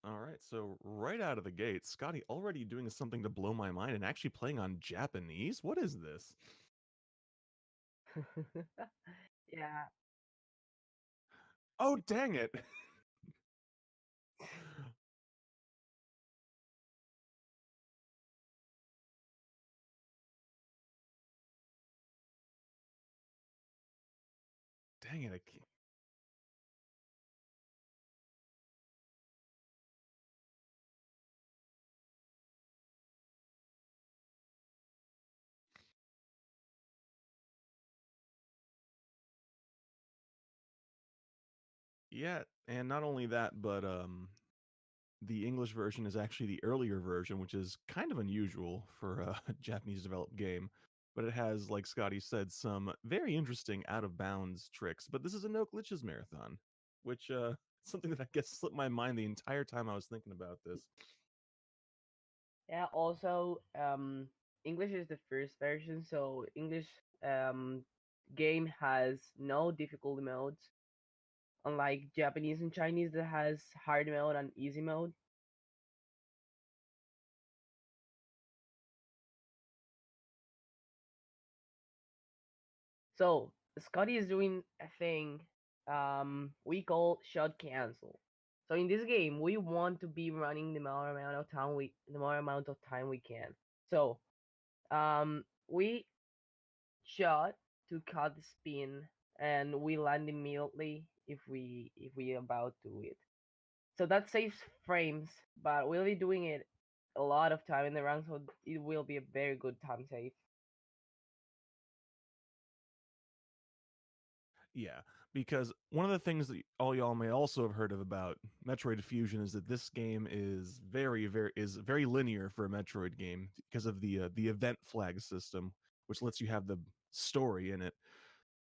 All right, so right out of the gate, Scotty already doing something to blow my mind and actually playing on Japanese? What is this? Yeah. Oh, dang it. Dang it. Yeah, and not only that, but the English version is actually the earlier version, which is kind of unusual for a Japanese developed game. But it has, like Scotty said, some very interesting out of bounds tricks. But this is a no glitches marathon, which something that I guess slipped my mind the entire time I was thinking about this. Yeah, also, English is the first version, so English um, game has no difficulty modes, unlike Japanese and Chinese that has hard mode and easy mode. So Scotty is doing a thing we call shot cancel. So in this game, we want to be running the more amount of time we can. So we shot to cut the spin, and we land immediately if we about to it. So that saves frames, but we'll be doing it a lot of time in the run, so it will be a very good time save. Yeah, because one of the things that all y'all may also have heard of about Metroid Fusion is that this game is very linear for a Metroid game because of the event flag system, which lets you have the story in it.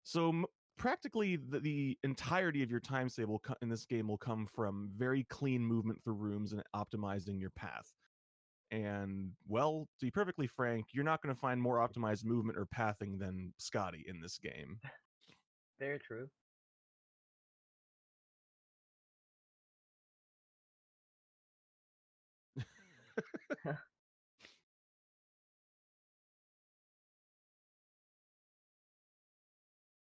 So practically the entirety of your time save in this game will come from very clean movement through rooms and optimizing your path. And well, to be perfectly frank, you're not going to find more optimized movement or pathing than Scotty in this game. Very true.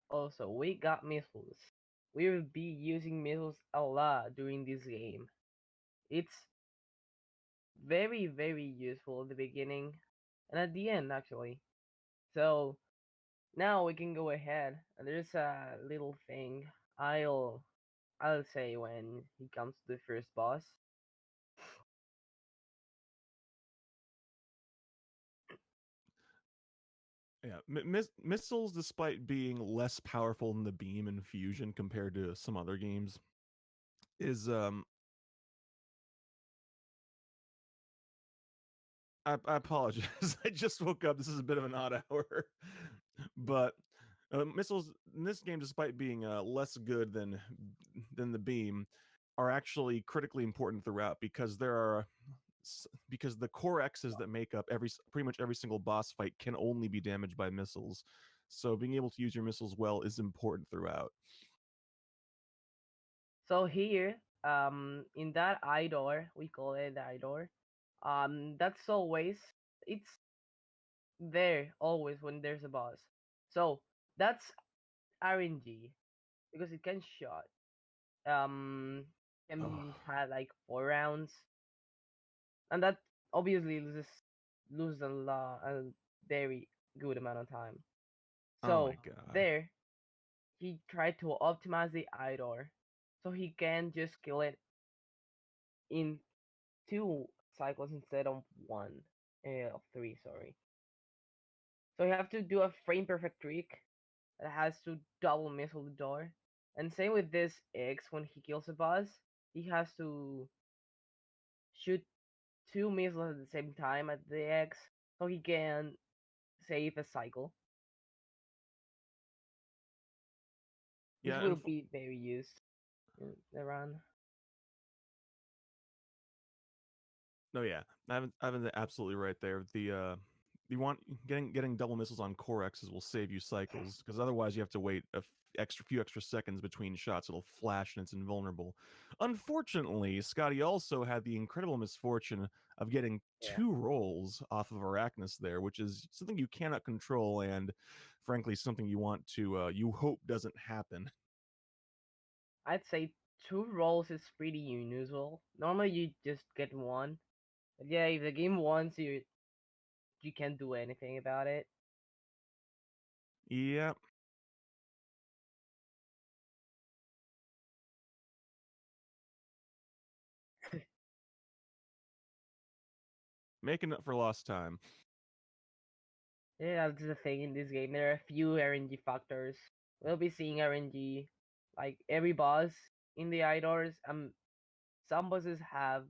Also, we got missiles. We will be using missiles a lot during this game. It's very, very useful at the beginning and at the end, actually. So now we can go ahead, and there's a little thing I'll say when he comes to the first boss. Yeah, missiles, despite being less powerful than the beam in Fusion compared to some other games, is I apologize. I just woke up. This is a bit of an odd hour, but missiles in this game, despite being less good than the beam, are actually critically important throughout because there are because the core X's that make up pretty much every single boss fight can only be damaged by missiles. So being able to use your missiles well is important throughout. So here, in that eye door, we call it the eye door. That's always it's there always when there's a boss. So that's RNG because it can shot. Um, Oh, can have like 4 rounds, and that obviously lose a very good amount of time. oh my So god. there, he tried to optimize the idol, so he can just kill it in 2 cycles instead of one, of three. Sorry. So you have to do a frame perfect trick that has to double missile the door. And same with this X, when he kills a boss, he has to shoot 2 missiles at the same time at the X, so he can save a cycle. This Yeah, will and be very used in the run. no, yeah, Ivan's absolutely right there. you want getting double missiles on core X's will save you cycles because otherwise you have to wait a few extra seconds between shots. It'll flash and it's invulnerable. Unfortunately, Scotty also had the incredible misfortune of getting Yeah, 2 rolls off of Arachnus there, which is something you cannot control and frankly something you want to you hope doesn't happen. I'd say 2 rolls is pretty unusual. Normally you just get one. But yeah, if the game wants you, you can't do anything about it. Yeah, making up for lost time. Yeah, that's the thing in this game. There are a few RNG factors. We'll be seeing RNG like every boss in the idols. Some bosses have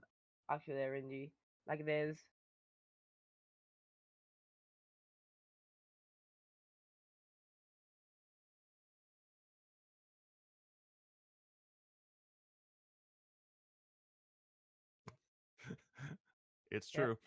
actual RNG like this. It's Yep. true.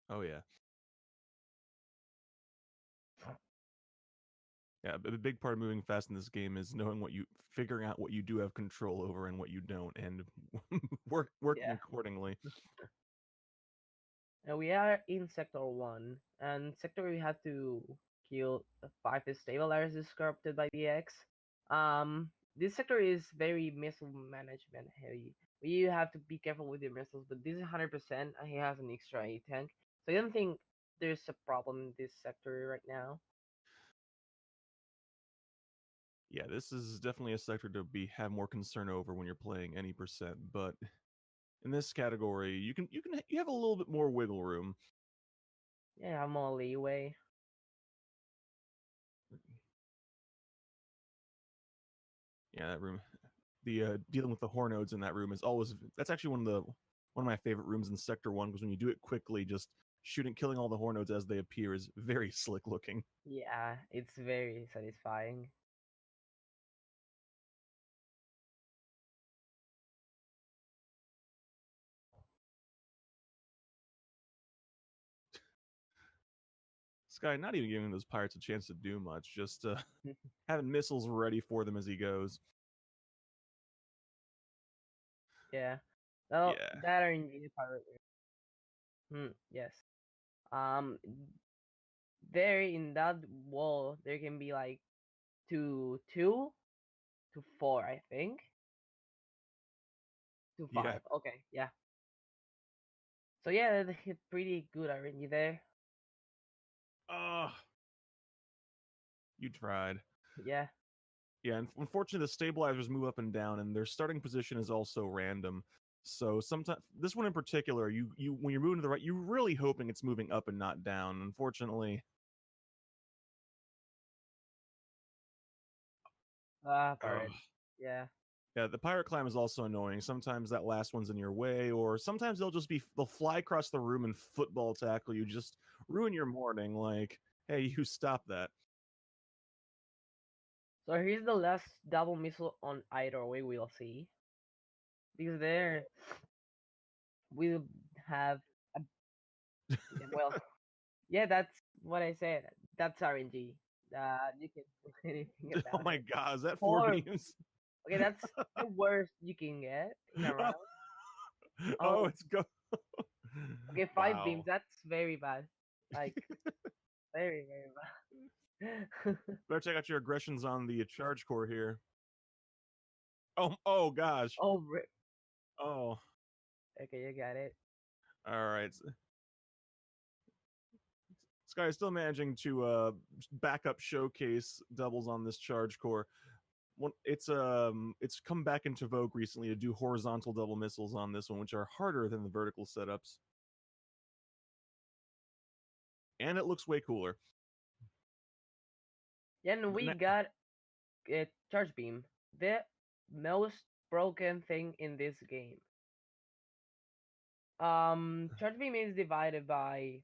Oh yeah. Yeah, a big part of moving fast in this game is knowing figuring out what you do have control over and what you don't, and working Yeah. accordingly. And we are in Sector 1. And Sector we have to kill 5 stabilizers corrupted by the X. This sector is very missile management heavy. You have to be careful with your missiles, but this is 100% and he has an extra A tank. So I don't think there's a problem in this sector right now. Yeah, this is definitely a sector to have more concern over when you're playing any percent, but in this category, you have a little bit more wiggle room. Yeah, I'm more leeway. Yeah, that room, the dealing with the Hornodes in that room is always that's actually one of my favorite rooms in Sector 1 because when you do it quickly, just killing all the Hornodes as they appear is very slick looking. Yeah, it's very satisfying. Sky not even giving those pirates a chance to do much, just having missiles ready for them as he goes. Yeah. Well, Yeah, that are indeed pirate. Yes. Um, there in that wall, there can be like two to four, I think. To yeah. five. Okay, yeah. So yeah, they hit pretty good RNG there. Oh, you tried. Yeah. Yeah, and unfortunately, the stabilizers move up and down, and their starting position is also random. So sometimes this one in particular, you when you're moving to the right, you're really hoping it's moving up and not down. Unfortunately, Ah, ugh. pirate. Yeah. Yeah, the pirate climb is also annoying. Sometimes that last one's in your way, or sometimes they'll fly across the room and football tackle you, just ruin your morning. Like, hey, you stop that. So here's the last double missile on either way we'll see. Because there we'll have a, yeah, well, yeah, that's what I said. That's RNG. You can do anything Oh about my it. god, is that 4. beams? Okay, that's the worst you can get in a round. Oh, Oh, it's go. okay, 5 beams. Wow. That's very bad. Like very bad. Better check out your aggressions on the charge core here. Oh gosh. Oh, Oh, okay, you got it. all right. Sky is still managing to back up showcase doubles on this charge core. It's come back into vogue recently to do horizontal double missiles on this one, which are harder than the vertical setups, and it looks way cooler. Then we got a charge beam. The most broken thing in this game. Charge beam is divided by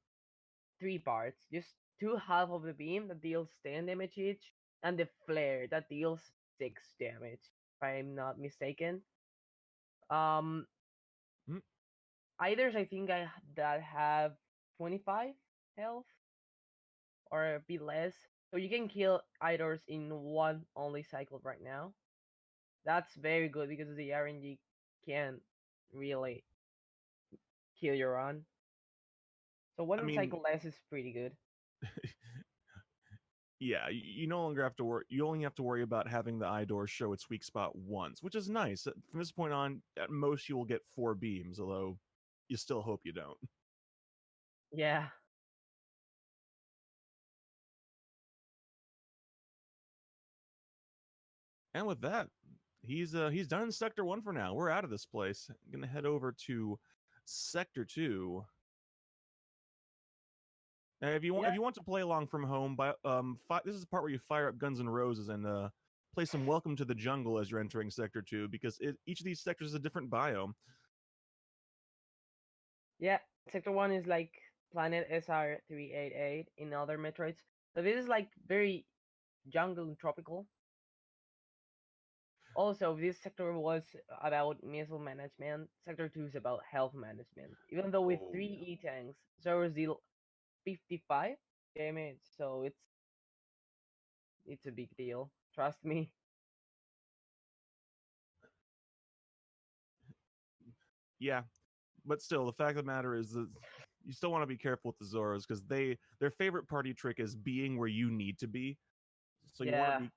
three parts. Just two half of the beam that deals 10 damage each, and the flare that deals 6 damage, if I'm not mistaken. Um, Mm, Either I think that have 25 health or a bit less, so you can kill eiters in one only cycle right now. That's very good because the RNG can really kill your run. So I one mean, cycle less is pretty good. yeah, you no longer have to worry. You only have to worry about having the eye door show its weak spot once, which is nice. From this point on, at most you will get 4 beams, although you still hope you don't. Yeah, And with that, he's done in Sector 1 for now. We're out of this place. I'm gonna head over to Sector 2. And if yeah, you want to play along from home, this is the part where you fire up Guns N' Roses and play some Welcome to the Jungle as you're entering Sector 2, because each of these sectors is a different biome. yeah. Sector 1 is like Planet SR388 in other Metroids. So this is like very jungle and tropical. Also, this sector was about missile management. Sector 2 is about health management. Even though with Oh 3 yeah. E-tanks, servers deal 55 damage, so it's a big deal. Trust me. Yeah, but still, the fact of the matter is that you still want to be careful with the Zoros because their favorite party trick is being where you need to be. So you want to Yeah, be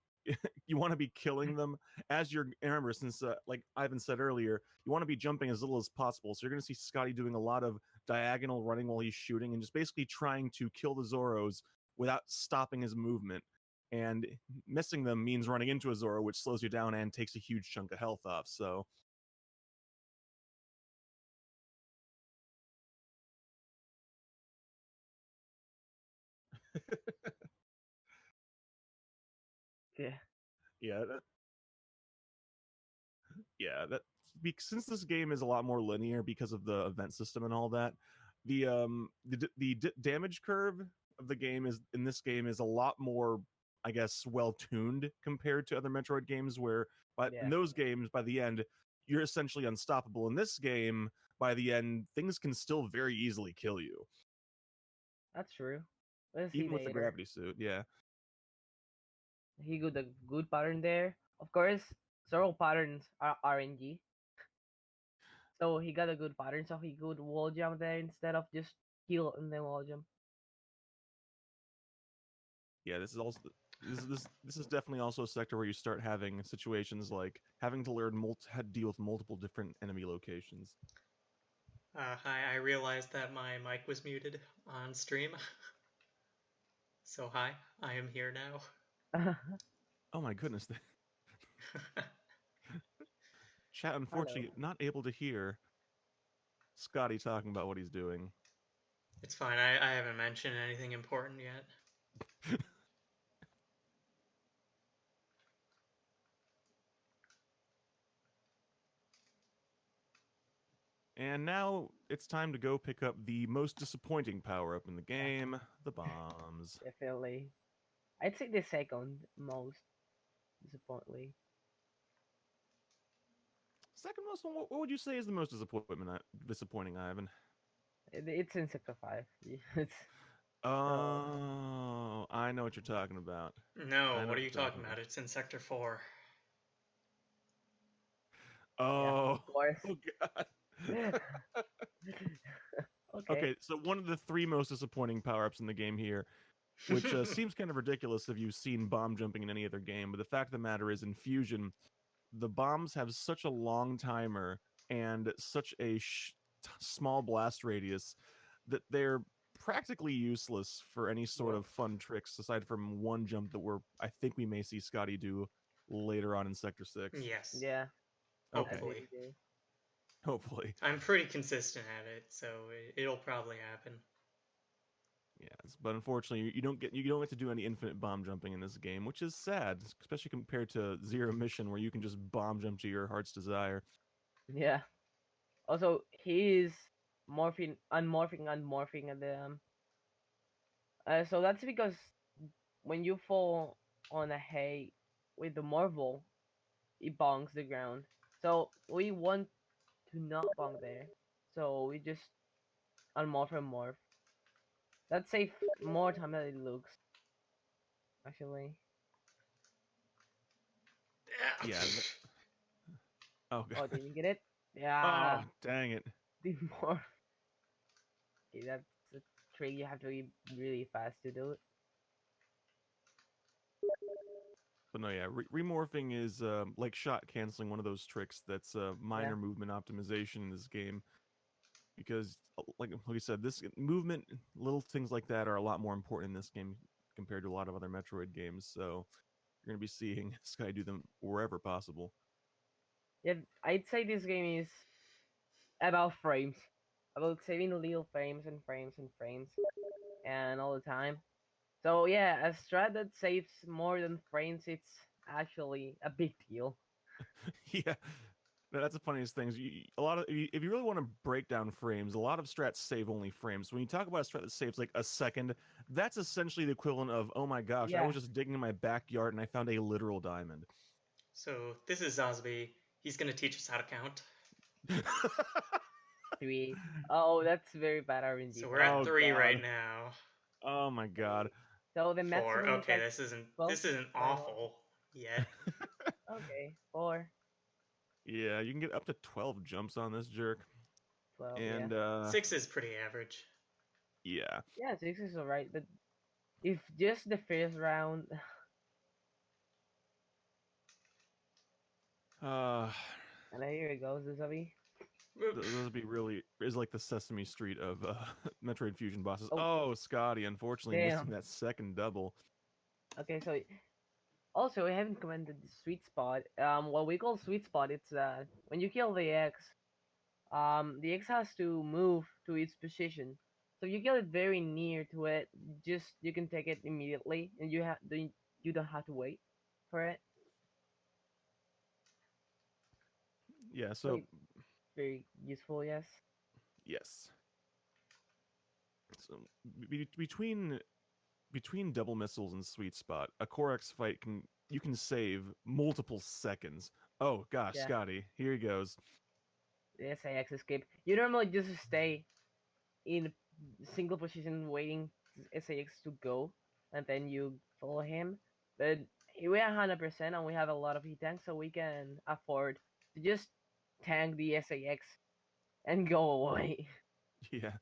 you want to be killing them as you're. And remember, since like Ivan said earlier, you want to be jumping as little as possible. So you're going to see Scotty doing a lot of diagonal running while he's shooting and just basically trying to kill the Zoros without stopping his movement. And missing them means running into a Zoro, which slows you down and takes a huge chunk of health off. So yeah, yeah, that since this game is a lot more linear because of the event system and all that, the damage curve of the game is in this game is a lot more, I guess, well tuned compared to other Metroid games where but in yeah. those games by the end you're essentially unstoppable. In this game by the end things can still very easily kill you That's true. Let's see even with the later. gravity suit. Yeah. He got a good pattern there. Of course, several patterns are RNG. So he got a good pattern, so he could wall jump there instead of just kill and then wall jump. Yeah, this is also this is definitely also a sector where you start having situations like having to learn how to deal with multiple different enemy locations. Hi, I realized that my mic was muted on stream. So hi, I am here now. Oh my goodness, the chat Hello. unfortunately not able to hear Scotty talking about what he's doing. It's fine, I haven't mentioned anything important yet. And now it's time to go pick up the most disappointing power up in the Yeah, game, the bombs. definitely. I'd say the second most disappointingly. Second most one, what would you say is the most disappointing, Ivan? It's in Sector 5. It's so Oh, I know what you're talking about. I No, know what what are you you're talking talking about. about? It's in Sector 4. yeah, Oh, of course. oh god. Okay. Okay, so one of the three most disappointing power ups in the game here, which seems kind of ridiculous if you've seen bomb jumping in any other game, but the fact of the matter is, in Fusion, the bombs have such a long timer and such a small blast radius that they're practically useless for any sort Yeah. of fun tricks aside from one jump that I think we may see Scotty do later on in Sector 6. Yes, Yeah, I Okay, hopefully. believe you. hopefully. I'm pretty consistent at it, so it'll probably happen. Yes, but unfortunately, you don't get to do any infinite bomb jumping in this game, which is sad, especially compared to Zero Mission, where you can just bomb jump to your heart's desire. Yeah. Also, his unmorphing at them. So that's because when you fall on a hay with the marble, it bongs the ground. So we want to not bong there. So we just unmorph and morph. That saves more time than it looks, actually. Yeah. Oh, Oh, God. did you get it? Oh, Yeah, dang it. the morph. Okay, that's a trick you have to be really fast to do it. But no, yeah, remorphing is like shot canceling, one of those tricks that's Yeah. minor movement optimization in this game. Because, like we said, this movement, little things like that are a lot more important in this game compared to a lot of other Metroid games. So you're gonna be seeing this guy do them wherever possible. Yeah, I'd say this game is about frames. About saving little frames and frames and frames and all the time. So yeah, a strat that saves more than frames, it's actually a big deal. Yeah, that's the funniest thing. Is a lot of if you really want to break down frames, a lot of strats save only frames. When you talk about a strat that saves like a second, that's essentially the equivalent of, oh my gosh, I Yeah, was just digging in my backyard and I found a literal diamond. So this is Zosby. He's gonna teach us how to count. 3. Oh, that's very bad RNG So we're for at Oh him. 3 right god. now. Oh my god. So the 4. maximum is Okay, like this isn't 12 this isn't by one. awful yet. Okay, 4, Yeah, you can get up to 12 jumps on this jerk. 12, yeah. And 6 is pretty average. yeah. Yeah, 6 is alright, but if just the first round, Uh and here it goes, Zabi. those would be really is like the Sesame Street of Metroid Fusion bosses. Oh, Oh, Scotty, unfortunately missing damn. that second double. Okay, so also we haven't commented the sweet spot. What we call sweet spot, it's when you kill the X has to move to its position. So if you kill it very near to it, just you can take it immediately, and you don't have to wait for it. Yeah, So so it's very useful, yes. yes. So between double missiles and sweet spot, a Core X fight can you can save multiple seconds. Oh gosh, Yeah, Scotty, here he goes. the SAX escape. You normally just stay in single position waiting SAX to go, and then you follow him. But we're 100% and we have a lot of hit tanks, so we can afford to just tank the SAX and go away. Yeah.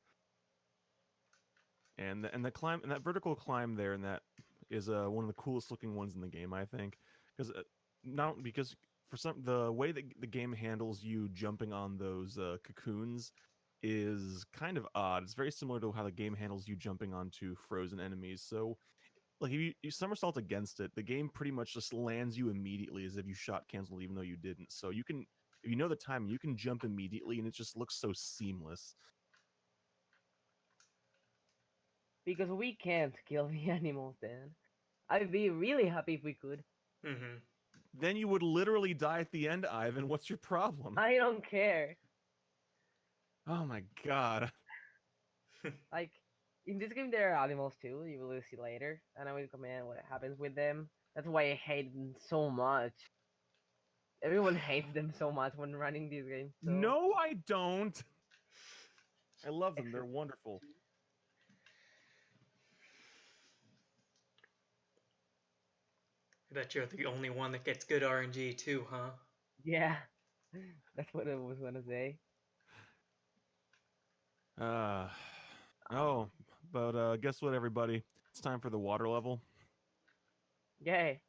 And the climb and that vertical climb there and that is one of the coolest looking ones in the game, I think, because not because for some the way that the game handles you jumping on those cocoons is kind of odd. It's very similar to how the game handles you jumping onto frozen enemies. So like if you somersault against it, the game pretty much just lands you immediately as if you shot canceled even though you didn't. So you can if you know the timing, you can jump immediately and it just looks so seamless. Because we can't kill the animals then. I'd be really happy if we could. Mm-hmm. Then you would literally die at the end, Ivan. What's your problem? I don't care. Oh my god. Like, in this game there are animals too, you will see later, and I will comment what happens with them. That's why I hate them so much. Everyone hates them so much when running this game, so... No, I don't. I love them. They're Excellent. wonderful. I bet you're the only one that gets good RNG too, huh? Yeah, that's what I was gonna say. Uh Um, oh, but guess what, everybody? It's time for the water level. Yay.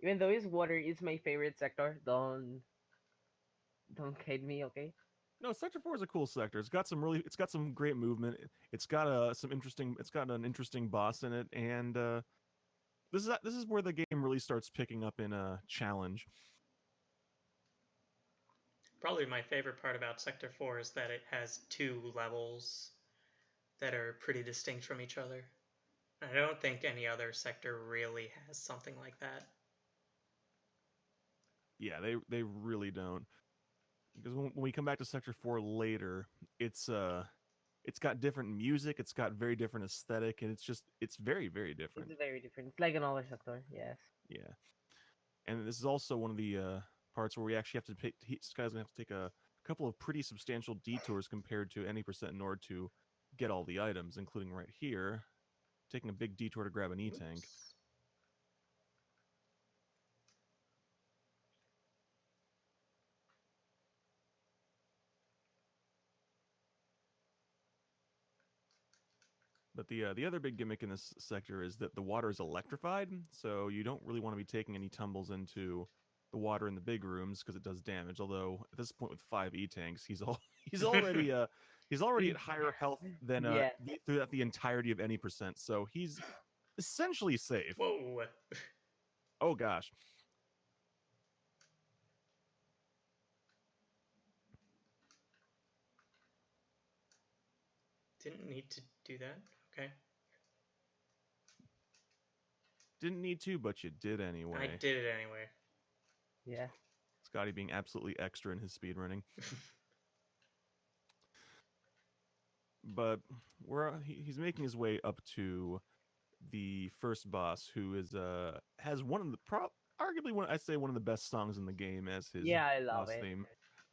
Even though his water is my favorite sector, don't hate me, okay? No, Sector 4 is a cool sector. It's got some great movement. It's got it's got an interesting boss in it, and this is where the game really starts picking up in a challenge. Probably my favorite part about Sector 4 is that it has 2 levels that are pretty distinct from each other. I don't think any other sector really has something like that. Yeah, they really don't. because when we come back to Sector 4 later, it's got different music, it's got very different aesthetic, and it's very, very different. It's very different. It's like another sector. Yes. Yeah. And this is also one of the parts where we actually have to pick. This guy's gonna have to take a couple of pretty substantial detours compared to any percent in order to get all the items, including right here, taking a big detour to grab an E-tank. Oops. But the other big gimmick in this sector is that the water is electrified, so you don't really want to be taking any tumbles into the water in the big rooms because it does damage. Although at this point with 5 E-tanks, he's already he's already at higher health than Yeah. throughout the entirety of any percent, so he's essentially safe. Whoa. Oh gosh. Didn't need to do that. Okay. Didn't need to, but you did I anyway. did it anyway. Yeah. Scotty being absolutely extra in his speedrunning. But he's making his way up to the first boss, who is has one of the arguably one of the best songs in the game as his Yeah, I love boss it. theme.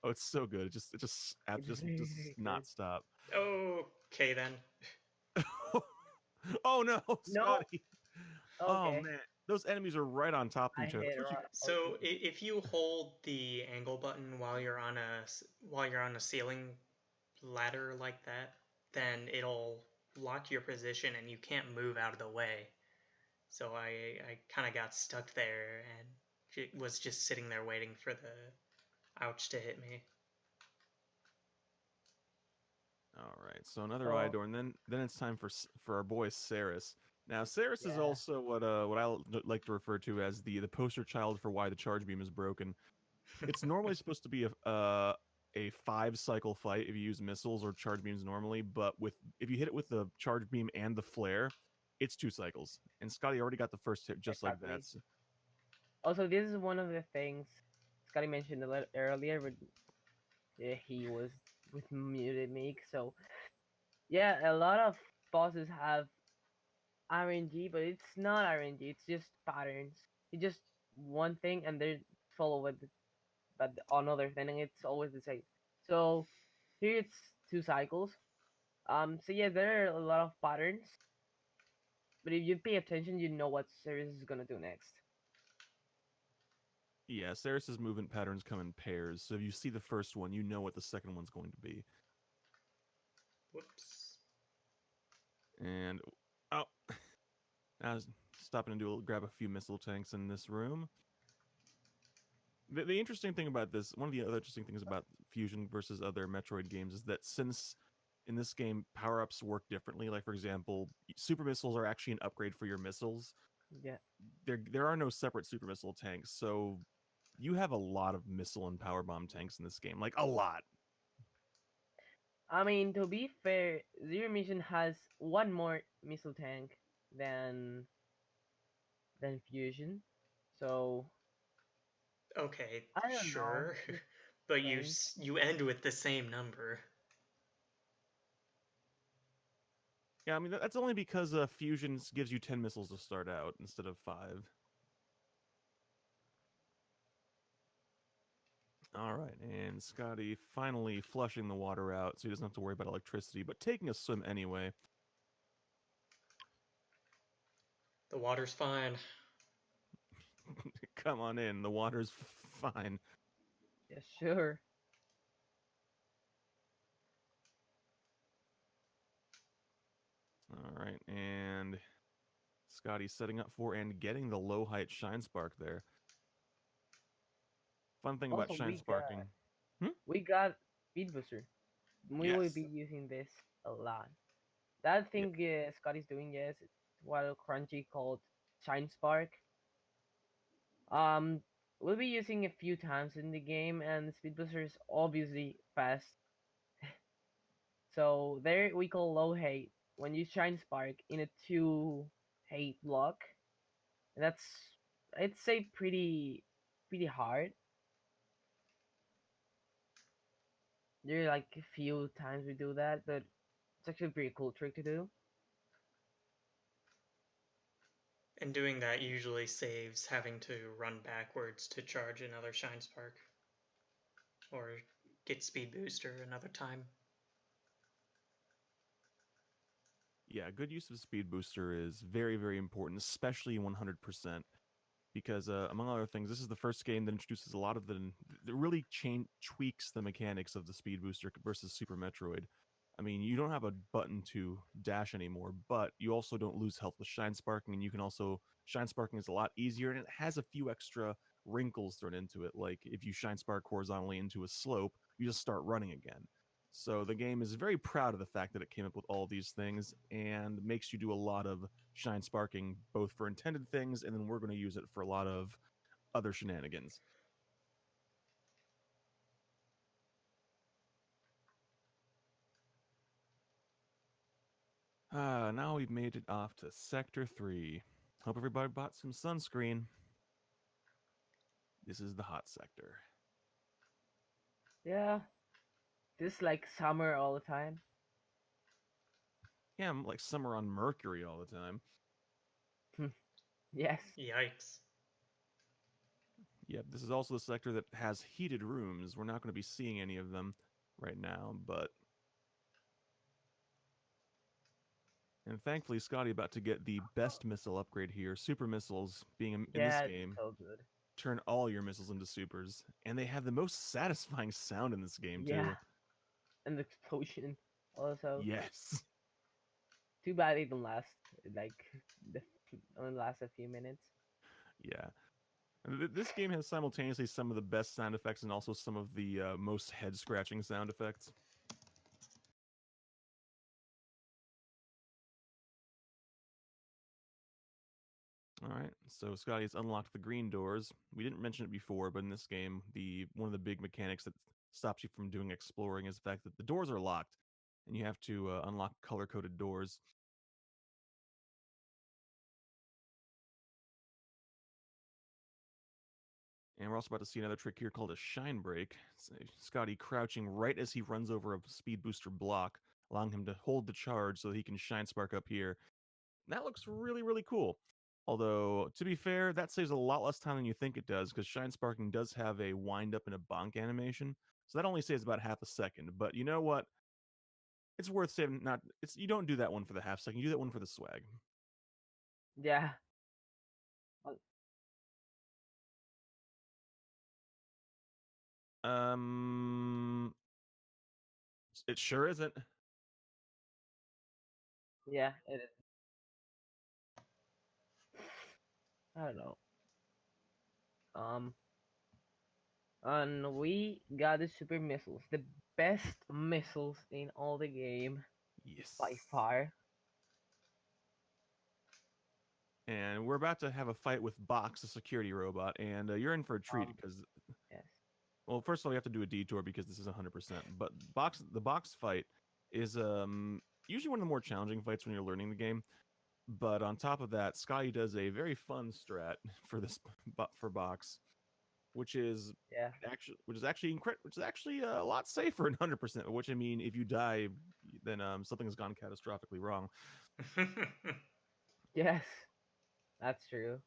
Oh, it's so good. It just It's very, just very not good. stop. Okay then. Oh no, No. Scotty. Oh Okay. man, those enemies are right on top of I each other. hate That's what you rock. So if you hold the angle button while you're on a ceiling ladder like that, then it'll lock your position and you can't move out of the way. So I kind of got stuck there and was just sitting there waiting for the ouch to hit me. All right, so another eye Oh, door, and then it's time for our boy Saris. Now, Saris is yeah. also what I like to refer to as the poster child for why the charge beam is broken. It's normally supposed to be a 5 cycle fight if you use missiles or charge beams normally, but if you hit it with the charge beam and the flare, it's 2 cycles. And Scotty already got the first hit just like Exactly. that. So, Also, this is one of the things Scotty mentioned a little earlier, but he was with muted mic. So yeah, a lot of bosses have RNG, but it's not RNG. It's just patterns. It's just one thing, and they follow with but another thing, and it's always the same. So here it's 2 cycles. So yeah, there are a lot of patterns, but if you pay attention, you know what series is gonna do next. yeah, Saris's movement patterns come in pairs. So if you see the first one, you know what the second one's going to be. Whoops. And oh, I was stopping to grab a few missile tanks in this room. The interesting thing about this, one of the other interesting things about Fusion versus other Metroid games is that since in this game power-ups work differently, like for example, super missiles are actually an upgrade for your missiles. Yeah. There are no separate super missile tanks, so you have a lot of missile and power bomb tanks in this game, like a lot. I mean, to be fair, Zero Mission has one more missile tank than Fusion. So Okay, I don't know. sure. It's But strange. you end with the same number. Yeah, I mean that's only because Fusion gives you 10 missiles to start out instead of 5. All right, and Scotty finally flushing the water out so he doesn't have to worry about electricity, but taking a swim anyway. The water's fine. Come on in, the water's fine. Yeah, sure. All right, and Scotty's setting up for and getting the low height shine spark there. Fun thing about Also, shine sparking. we got Speed Booster. We will Yes. be using this a lot. That Yeah. thing Scotty's doing, yes, it's what Crunchy called Shine Spark. Um, we'll be using a few times in the game, and Speed Booster is obviously fast. So there we call low hate when you Shine Spark in a 2 hate block. That's I'd say pretty hard. There are like a few times we do that, but it's actually a pretty cool trick to do. And doing that usually saves having to run backwards to charge another Shine Spark or get Speed Booster another time. Yeah, good use of speed booster is very, very important, especially 100%. Because among other things, this is the first game that introduces a lot of that really tweaks the mechanics of the speed booster versus Super Metroid. I mean, you don't have a button to dash anymore, but you also don't lose health with Shine Sparking, and you can also Shine Sparking is a lot easier, and it has a few extra wrinkles thrown into it. Like if you Shine Spark horizontally into a slope, you just start running again. So the game is very proud of the fact that it came up with all these things and makes you do a lot of shine sparking, both for intended things and then we're going to use it for a lot of other shenanigans. Now we've made it off to Sector 3. Hope everybody bought some sunscreen. This is the hot sector. Yeah, this like summer all the time. Yeah, I'm like summer on Mercury all the time. Yes. Yikes. Yeah, this is also the sector that has heated rooms. We're not going to be seeing any of them right now, but and thankfully, Scotty about to get the best missile upgrade here. Super missiles being in this Yeah, it's game so good. turn all your missiles into supers, and they have the most satisfying sound in this game Yeah, too. and the explosion also. Yes. Too bad it didn't last like the only last a few minutes. Yeah. This game has simultaneously some of the best sound effects and also some of the most head scratching sound effects. All right, so Scotty's unlocked the green doors. We didn't mention it before, but in this game, the one of the big mechanics that stops you from doing exploring is the fact that the doors are locked, and you have to unlock color-coded doors. And we're also about to see another trick here called a shine break. So Scotty crouching right as he runs over a speed booster block, allowing him to hold the charge so that he can shine spark up here. That looks really, really cool. Although, to be fair, that saves a lot less time than you think it does, because Shine Sparking does have a wind up and a bonk animation. So that only saves about half a second. But you know what? It's worth saving. Not it's you don't do that one for the half second. You do that one for the swag. Yeah. Um, it sure isn't. Yeah, it is. I don't know. Um, and we got the super missiles, the best missiles in all the game Yes. by far. And we're about to have a fight with Box, the security robot, and you're in for a treat because, Yes. well, first of all, you have to do a detour because this is 100%. But the box fight is usually one of the more challenging fights when you're learning the game. But on top of that, Scotty does a very fun strat for this for box, which is Yeah. actually a lot safer than 100%. Which I mean, if you die, then something has gone catastrophically wrong. Yes. That's true.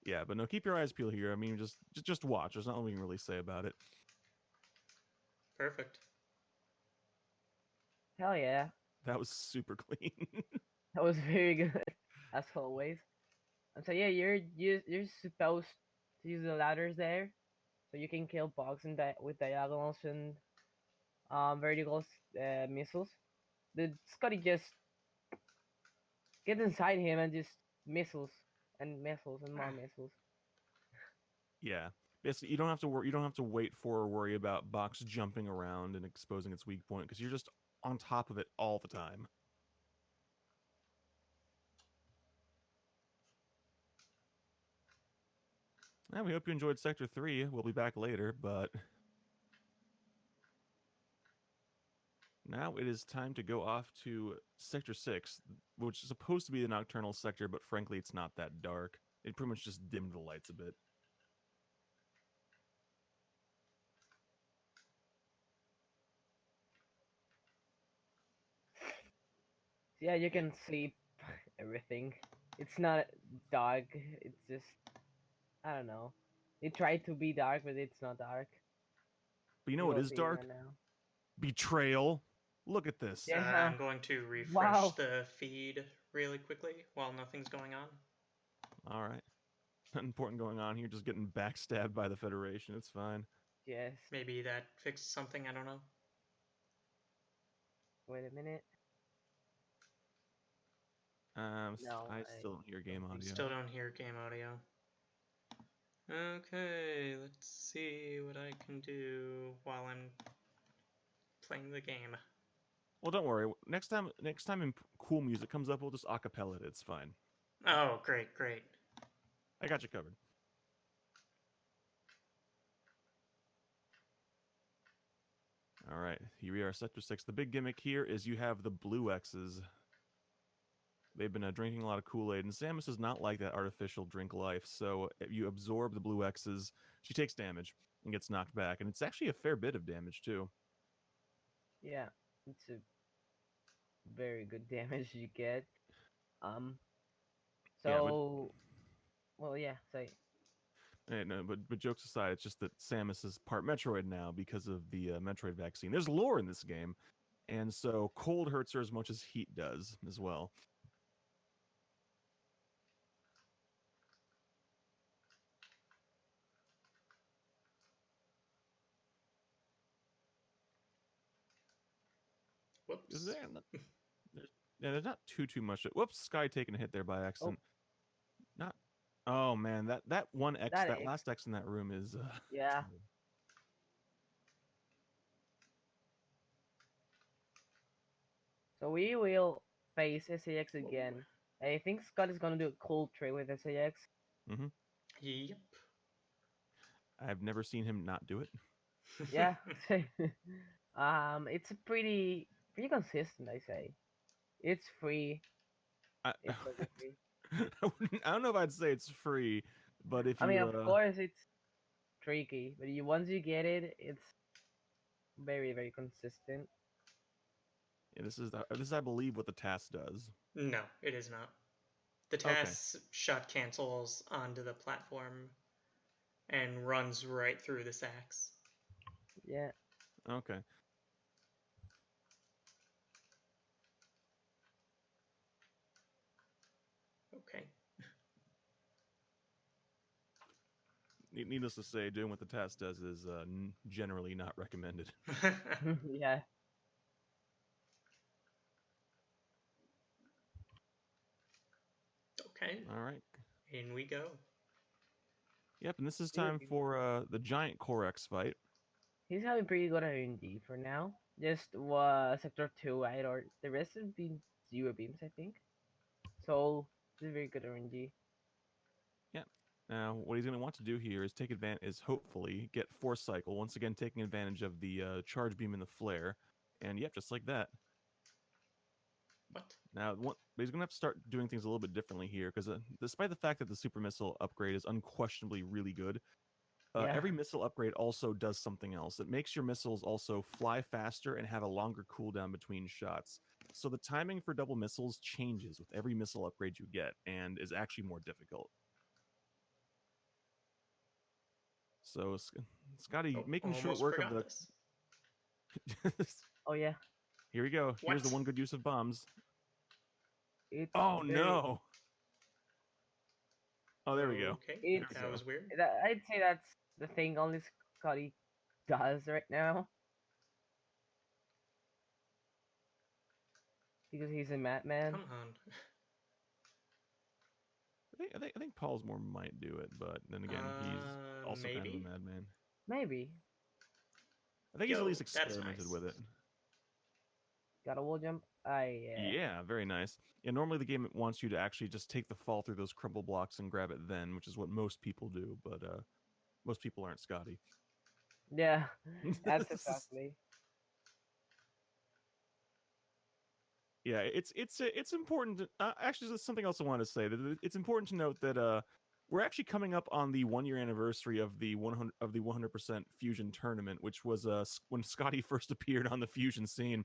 Yeah, but no, keep your eyes peeled here. I mean, just watch. There's not much we can really say about it. Perfect. Hell yeah. That was super clean. That was very good, as always. And so yeah, you're supposed to use the ladders there, so you can kill bugs with diagonals and vertical missiles. The Scotty just gets inside him and just missiles and missiles and more missiles. Yeah. Basically, you don't have to you don't have to wait for or worry about box jumping around and exposing its weak point because you're just on top of it all the time. And we hope you enjoyed Sector 3. We'll be back later, but now it is time to go off to Sector 6, which is supposed to be the nocturnal sector, but frankly, it's not that dark. It pretty much just dimmed the lights a bit. Yeah, you can see everything. It's not dark. It's just I don't know. It tried to be dark, but it's not dark. But you know You what will is see it dark? right now. Betrayal. Look at this. Yeah. I'm going to refresh Wow. the feed really quickly while nothing's going on. All right. Nothing important going on here. Just getting backstabbed by the Federation. It's fine. Yes. Maybe that fixed something, I don't know. Wait a minute. No, I I still don't hear game don't think audio. Still don't hear game audio. Okay, let's see what I can do while I'm playing the game. Well, don't worry. Next time cool music comes up, we'll just acapella it. It's fine. Oh, great, great. I got you covered. All right, here we are, Sector 6. The big gimmick here is you have the blue X's. They've been drinking a lot of Kool-Aid, and Samus is not like that artificial drink life, so if you absorb the blue X's, she takes damage and gets knocked back, and it's actually a fair bit of damage, too. Yeah, it's a very good damage you get. Um. Yeah, but So, well, yeah. Say. no, but jokes aside, it's just that Samus is part Metroid now because of the Metroid vaccine. There's lore in this game, and so cold hurts her as much as heat does as well. Is Whoops. there? There's not too much. Whoops, Sky taking a hit there by Oh, accident. Not. Oh man, that one X, that that X. last X in that room is. Yeah. Terrible. So we will face SAX Whoa. again. I think Scott is gonna do a cool trade with SAX. Mm-hmm. Yep. I've never seen him not do it. Yeah. It's a pretty consistent. I say. It's free. I, It's totally free. I don't know if I'd say it's free, but if I mean, you of course, it's tricky, but once you get it, it's very consistent. yeah, this is I believe what the task does. No, it is not. The Okay. task shot cancels onto the platform and runs right through the sacks. Yeah. Okay. Okay. Needless to say, doing what the task does is generally not recommended. Yeah. Okay. All right. In we go. Yep, and this is He's time for the giant Corex fight. having pretty good RNG for now. Just sector 2, right? Or the rest have been 0 beams, I think. So it's a very good RNG. Yeah. Now, what he's going to want to do here is take advantage, is hopefully get Force Cycle, once again taking advantage of the Charge Beam and the Flare. And yep, just like that. What? Now, but he's going to have to start doing things a little bit differently here, because despite the fact that the Super Missile upgrade is unquestionably really good, Yeah. every missile upgrade also does something else. It makes your missiles also fly faster and have a longer cooldown between shots. So the timing for double missiles changes with every missile upgrade you get, and is actually more difficult. So, Scotty, Oh, making short almost work of forgot the. this. Oh yeah. Here we go. Here's the What? one good use of bombs. It's Oh very. no! Oh, there we go. Okay, There It's. we that go. was weird. I'd say that's the thing only Scotty does right now because he's a madman. Come on. I think Paul's more might do it, but then again, he's also kind of a Maybe? madman. Maybe. I think he's at Yo, least that's experimented nice. with it. Got a wall jump. Yeah. Yeah, very nice. Yeah, normally the game wants you to actually just take the fall through those crumble blocks and grab it then, which is what most people do, but most people aren't Scotty. Yeah. That's exactly. Yeah, it's important. Actually, there's something else I wanted to say. That it's important to note that we're actually coming up on the 1-year anniversary of the 100% Fusion tournament, which was when Scotty first appeared on the Fusion scene,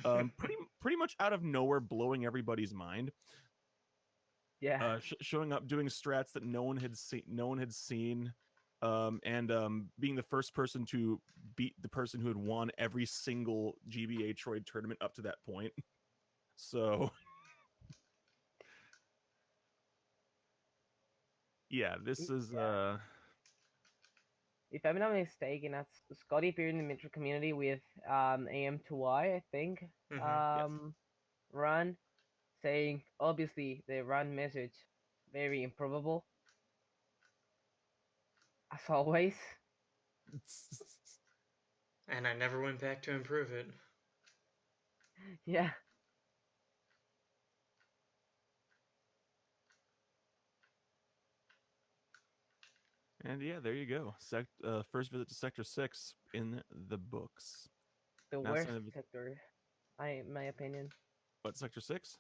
pretty much out of nowhere, blowing everybody's mind. Yeah. Showing up, doing strats that no one had seen, and being the first person to beat the person who had won every single GBA Troid tournament up to that point. So, yeah, this is If I'm not mistaken, that's Scotty appeared in the Metro community with AM2Y, I think. Yes. Run saying obviously the run message very improbable as always. And I never went back to improve it. Yeah. And yeah, there you go. First visit to Sector 6 in the books. The Now worst sign of- sector, my opinion. What, Sector 6?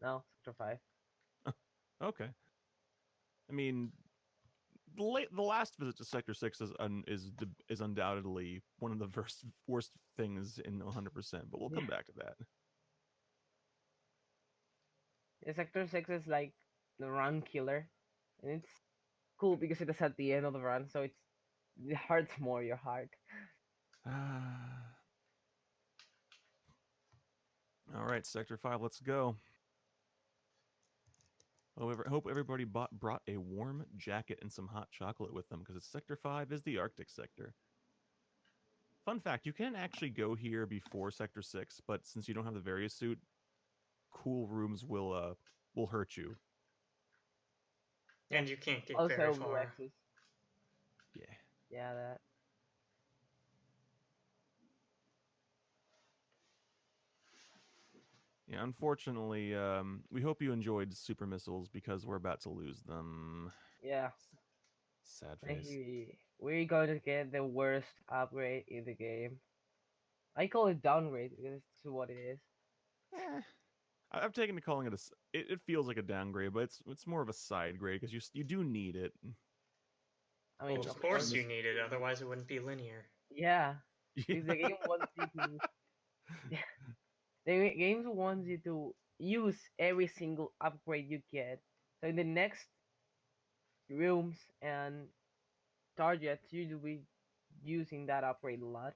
No, Sector 5. Okay. I mean, the last visit to Sector 6 is undoubtedly one of the worst things in 100%, but we'll come back to that. Yeah, Sector 6 is like the run killer. And it's cool because it is at the end of the run, so it hurts more your heart. All right, Sector 5, let's go. Hope everybody brought a warm jacket and some hot chocolate with them, because Sector 5 is the Arctic sector. Fun fact, you can actually go here before Sector 6, but since you don't have the various suit, cool rooms will hurt you. And you can't get Also, very far. Rexes. Yeah. Yeah, that. Yeah, unfortunately, we hope you enjoyed Super Missiles because we're about to lose them. Yeah. Sad face. We're going to get the worst upgrade in the game. I call it downgrade because it's what it is. Eh, I've taken to calling it it feels like a downgrade, but it's more of a side grade because you do need it. I mean, Well, of of course course. you need it, otherwise it wouldn't be linear. Yeah. Yeah. Because the game wants you to. The games wants you to use every single upgrade you get. So in the next rooms and targets, you will be using that upgrade a lot.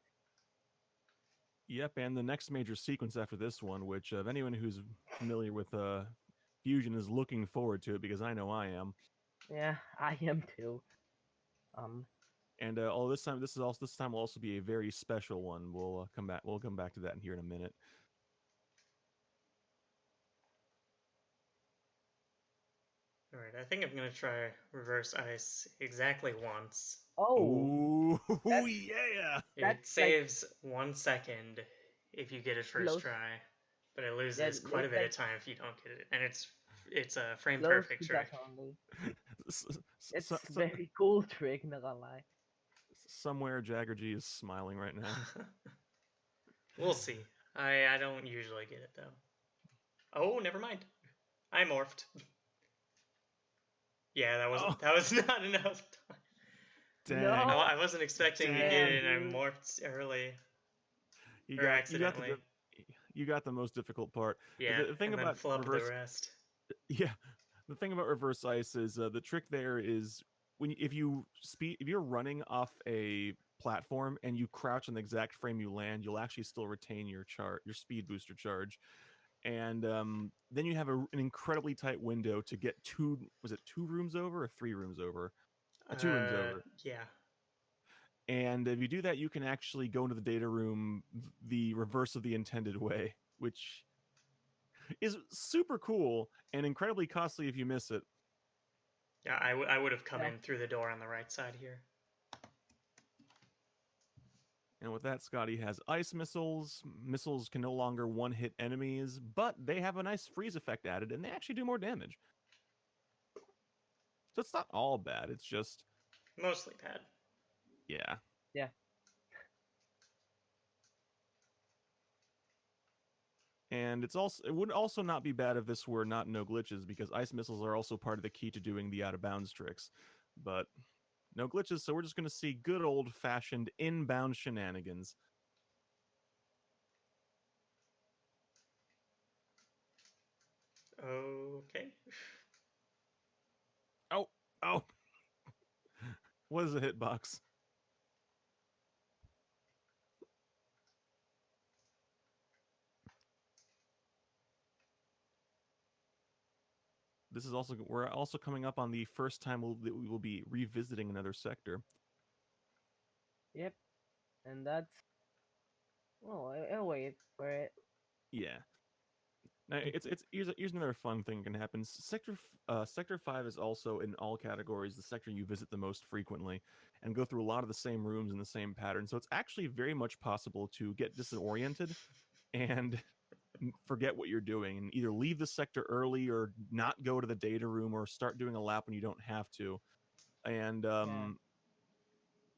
Yep, and the next major sequence after this one, which anyone who's familiar with Fusion is looking forward to it, because I know I am. Yeah, I am too. And this time will also be a very special one. We'll come back to that here in a minute. Alright, I think I'm gonna try reverse ice exactly once. Oh, Ooh, yeah! It that's saves 1 second if you get it first close. try, but it loses Yeah, quite a it's bit like of time if you don't get it. And it's a frame close perfect to trick. that only. S- It's s- very cool trick, not gonna lie. Somewhere Jagger G is smiling right now. We'll see. I don't usually get it though. Oh, never mind. I morphed. Yeah, that was not enough time. Dang. No. I wasn't expecting to get Dang. it, and I dude. morphed early. You Or got accidentally. you got the most difficult part. Yeah, The thing and then about flubbed reverse, the rest. yeah, the thing about reverse ice is the trick there is if you're running off a platform and you crouch in the exact frame you land, you'll actually still retain your speed booster charge, and then you have an incredibly tight window to get two rooms over or 3 rooms over? 2 rooms over. Yeah. And if you do that, you can actually go into the data room the reverse of the intended way, which is super cool and incredibly costly if you miss it. Yeah, I would have come Yeah. in through the door on the right side here. And with that, Scotty has ice missiles. Missiles can no longer one-hit enemies, but they have a nice freeze effect added, and they actually do more damage. So it's not all bad. It's just Mostly bad. yeah. Yeah. And it would also not be bad if this were not no glitches, because ice missiles are also part of the key to doing the out of bounds tricks. But no glitches, so we're just going to see good old fashioned inbound shenanigans. Okay. Oh, oh. What is a hitbox? This is also we're also coming up on the first time that we will be revisiting another sector. Yep. And that's well, I'll wait for it. Yeah. Now it's here's another fun thing can happen. Sector 5 is also in all categories the sector you visit the most frequently and go through a lot of the same rooms in the same pattern. So it's actually very much possible to get disoriented and forget what you're doing and either leave the sector early or not go to the data room or start doing a lap when you don't have to. And Yeah.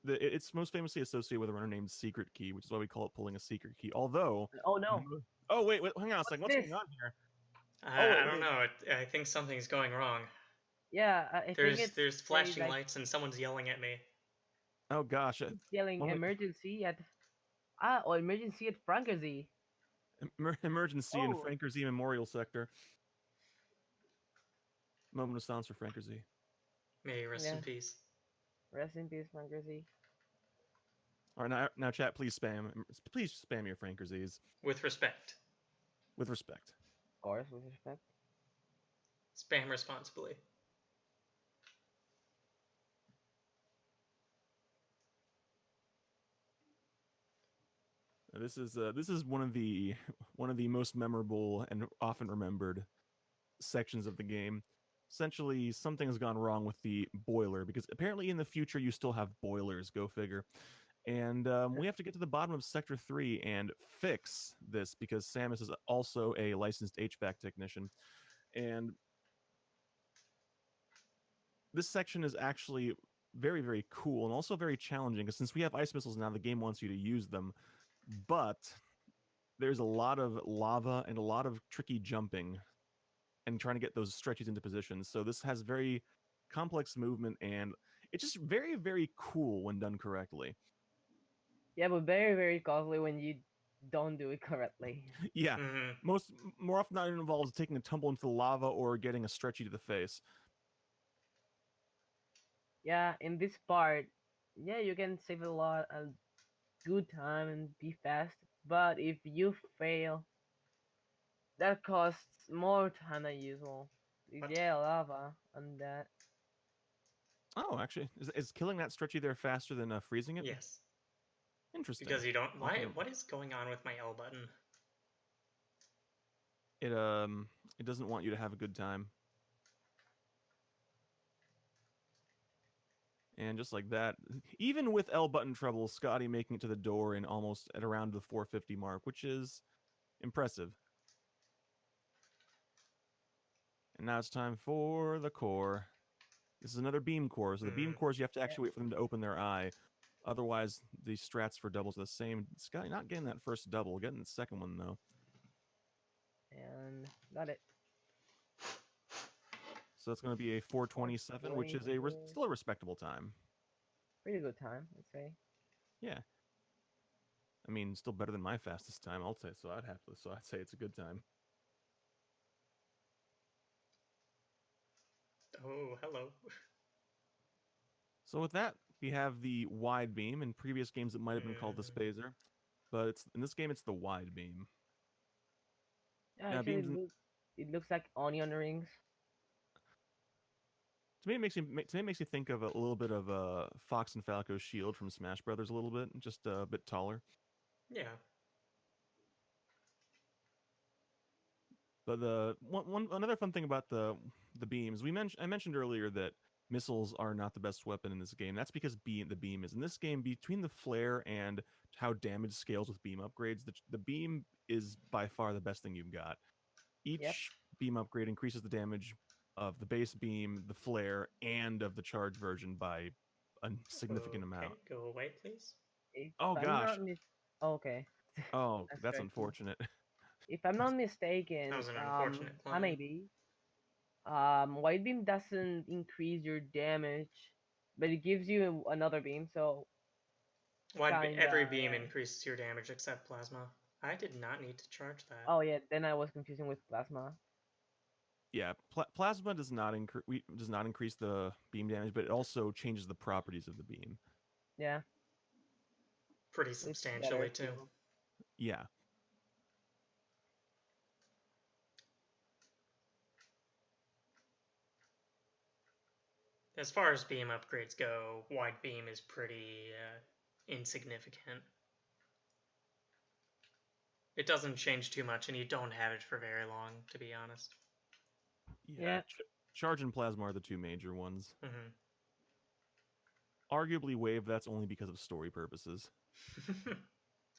it's most famously associated with a runner named Secret Key, which is why we call it pulling a secret key. Although, Oh no. oh wait, hang on a second, What's what's this? going on here? Oh, I don't know. I think something's going wrong. yeah. I think it's There's say flashing like lights and someone's yelling at me. Oh gosh, it's yelling when we, emergency at emergency at Frankersy. emergency in Oh Frankersy Memorial Sector. Moment of silence for Frankersy. May he rest yeah. in peace. Rest in peace, Frankersy. All right, now chat, please spam your Frankersies With respect. with respect. Of course, with respect. Spam responsibly. This is one of the most memorable and often remembered sections of the game. Essentially, something has gone wrong with the boiler because apparently in the future you still have boilers. Go figure. And we have to get to the bottom of Sector 3 and fix this because Samus is also a licensed HVAC technician. And this section is actually very, very cool and also very challenging because since we have ice missiles now, the game wants you to use them. But there's a lot of lava and a lot of tricky jumping and trying to get those stretches into positions. So this has very complex movement and it's just very, very cool when done correctly. Yeah, but very, very costly when you don't do it correctly. Yeah, Mm-hmm. more often than not, it involves taking a tumble into the lava or getting a stretchy to the face. Yeah, in this part, yeah, you can save a good time and be fast. But if you fail, that costs more time than usual. What? Yeah, lava and that. Oh, actually, is killing that stretchy there faster than freezing it? Yes. Interesting. Because you don't. I'll have Why? to- What is going on with my L button? it doesn't want you to have a good time. And just like that, even with L button trouble, Scotty making it to the door in almost at around the 450 mark, which is impressive. And now it's time for the core. This is another beam core. So the beam Mm. cores, you have to Yeah. actually wait for them to open their eye. Otherwise, the strats for doubles are the same. Scotty not getting that first double, getting the second one though. And got it. So that's going to be a 427, which is still a respectable time. Pretty good time, I'd say. Yeah. I mean, still better than my fastest time. I'll say so. I'd say it's a good time. Oh, hello. So with that, we have the wide beam. In previous games, it might have been called the Mm. spazer, but in this game, it's the wide beam. Yeah, Now, actually, beams it looks like onion rings. to me it makes you think of a little bit of Fox and Falco's shield from Smash Brothers, a little bit, just a bit taller. Yeah. But the another fun thing about the beams, I mentioned earlier that missiles are not the best weapon in this game. That's because the beam is in this game between the flare and how damage scales with beam upgrades. The beam is by far the best thing you've got. Yep. Each beam upgrade increases the damage of the base beam, the flare, and of the charge version by a significant Okay. amount. Go away, please. If Oh I'm not gosh. okay. Oh, that's Correct. unfortunate. if I'm not That mistaken, was an unfortunate I may clone. be. White beam doesn't increase your damage, but it gives you another beam, so Every kinda beam yeah. increases your damage except plasma. I did not need to charge that. Oh yeah, then I was confusing with plasma. Yeah, plasma does not increase the beam damage, but it also changes the properties of the beam. Yeah, Pretty it's better substantially too. too. Yeah. As far as beam upgrades go, wide beam is pretty insignificant. It doesn't change too much, and you don't have it for very long, to be honest. Yeah. Yeah. Charge and plasma are the two major ones. Mm-hmm. Arguably, wave. That's only because of story purposes.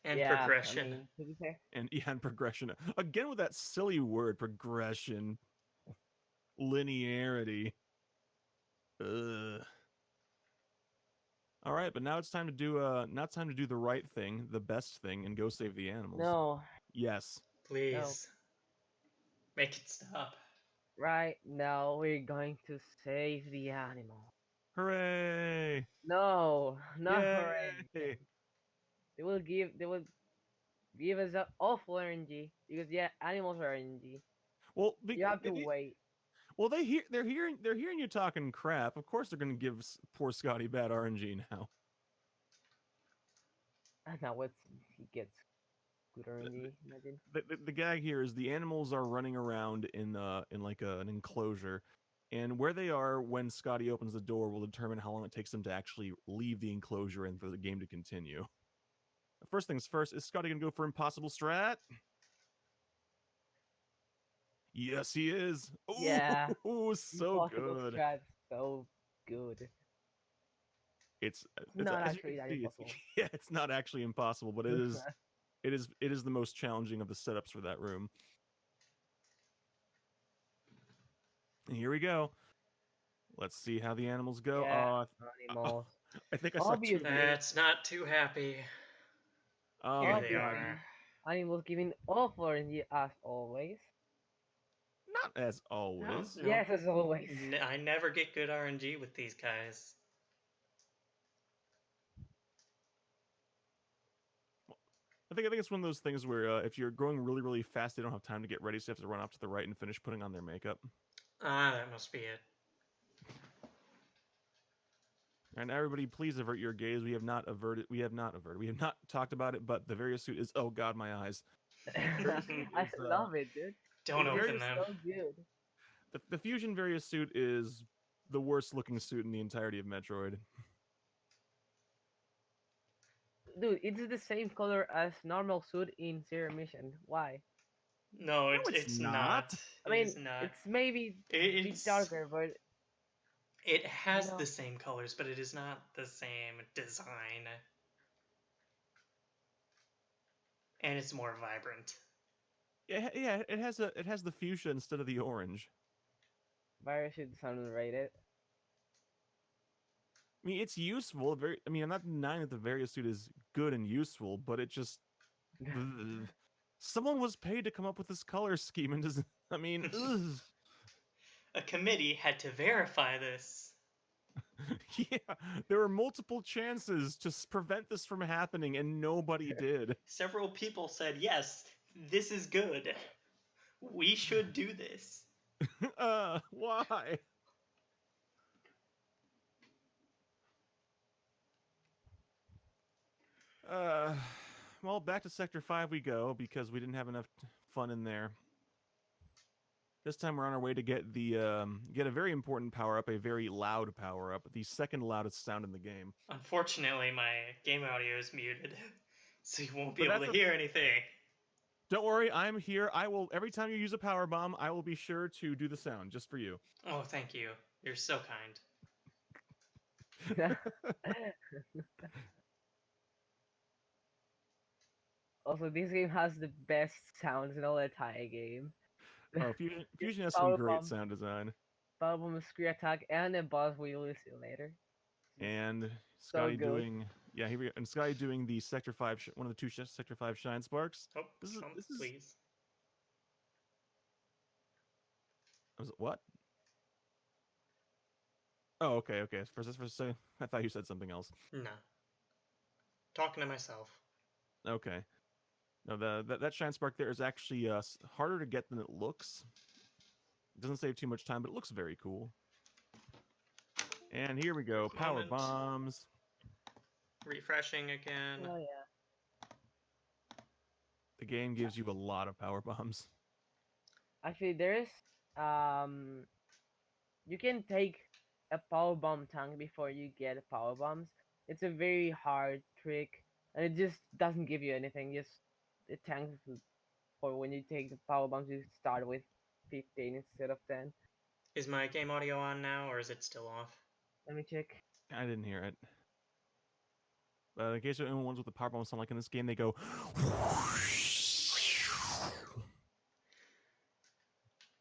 And Yeah, progression. I mean, to be fair. And yeah, and progression. Again with that silly word, progression. Linearity. Ugh. All right, but now it's time to do the right thing, the best thing, and go save the animals. No, Yes. Please. Make it stop. right now we're going to save the animal. Hooray! No, not Yay! hooray. They will give us a awful RNG because yeah, animals are RNG. Well, You have to wait. well, they're hearing you talking crap. Of course, they're going to give poor Scotty bad RNG now. And now what's he gets good RNG? Imagine. The gag here is the animals are running around in like an enclosure, and where they are when Scotty opens the door will determine how long it takes them to actually leave the enclosure and for the game to continue. First things first, is Scotty gonna go for impossible strat? Yes, he is. Ooh, Yeah, so impossible good. strat, so good. It's Not as you actually can that see, impossible. yeah, it's not actually impossible, but it is the most challenging of the setups for that room. And here we go. Let's see how the animals go. Yeah, animals. I think I saw two. Obviously, That's not too happy. Oh Here my they god. are. animals giving awful RNG as always. Not as always. No. Yes, as always. I never get good RNG with these guys. I think it's one of those things where if you're going really, really fast, they don't have time to get ready, so you have to run off to the right and finish putting on their makeup. Ah, that must be it. And everybody, please avert your gaze. We have not talked about it, but the various suit is, oh god, my eyes. I love it, dude. Don't It's open just them. so good. The fusion various suit is the worst looking suit in the entirety of Metroid. Dude, it's the same color as normal suit in Zero Mission. Why? No, No, it's not. I It mean, is not. it's maybe a bit It's darker, but it has no. the same colors, but it is not the same design. And it's more vibrant. Yeah, it has the fuchsia instead of the orange. Virus should sound underrated. I mean, it's useful. I mean, I'm not denying that the various suit is good and useful, but it just someone was paid to come up with this color scheme, and doesn't. I mean, ugh. A committee had to verify this. Yeah, there were multiple chances to prevent this from happening, and nobody did. Several people said, yes, this is good. We should do this. Why? Uh, well, back to Sector 5 we go, because we didn't have enough fun in there. This time we're on our way to get a very important power-up, a very loud power-up, the second loudest sound in the game. Unfortunately, my game audio is muted, so you won't be But able to hear anything. Don't worry, I'm here. I will, every time you use a power bomb, I will be sure to do the sound, just for you. Oh, thank you. You're so kind. Also, this game has the best sounds in all the entire game. Oh, Fusion has some great sound design. Power bomb, screen attack, and the boss we will see later. And So Scotty good. doing, yeah, here we go. And Scotty doing the Sector 5, one of the two Sector 5 Shine Sparks. Oh, This is please. What? Oh, okay. For a second, I thought you said something else. No. Talking to myself. Okay. No, that shine spark there is actually harder to get than it looks. It doesn't save too much time, but it looks very cool. And here we go, power Moment. bombs. Refreshing again. Oh yeah. The game gives you a lot of power bombs. Actually, there's um, you can take a power bomb tank before you get power bombs. It's a very hard trick, and it just doesn't give you anything. Just the tanks for when you take the power bombs, you start with 15 instead of 10. Is my game audio on now, or is it still off? Let me check. I didn't hear it. But in case anyone wants what the power bombs sound like in this game, they go.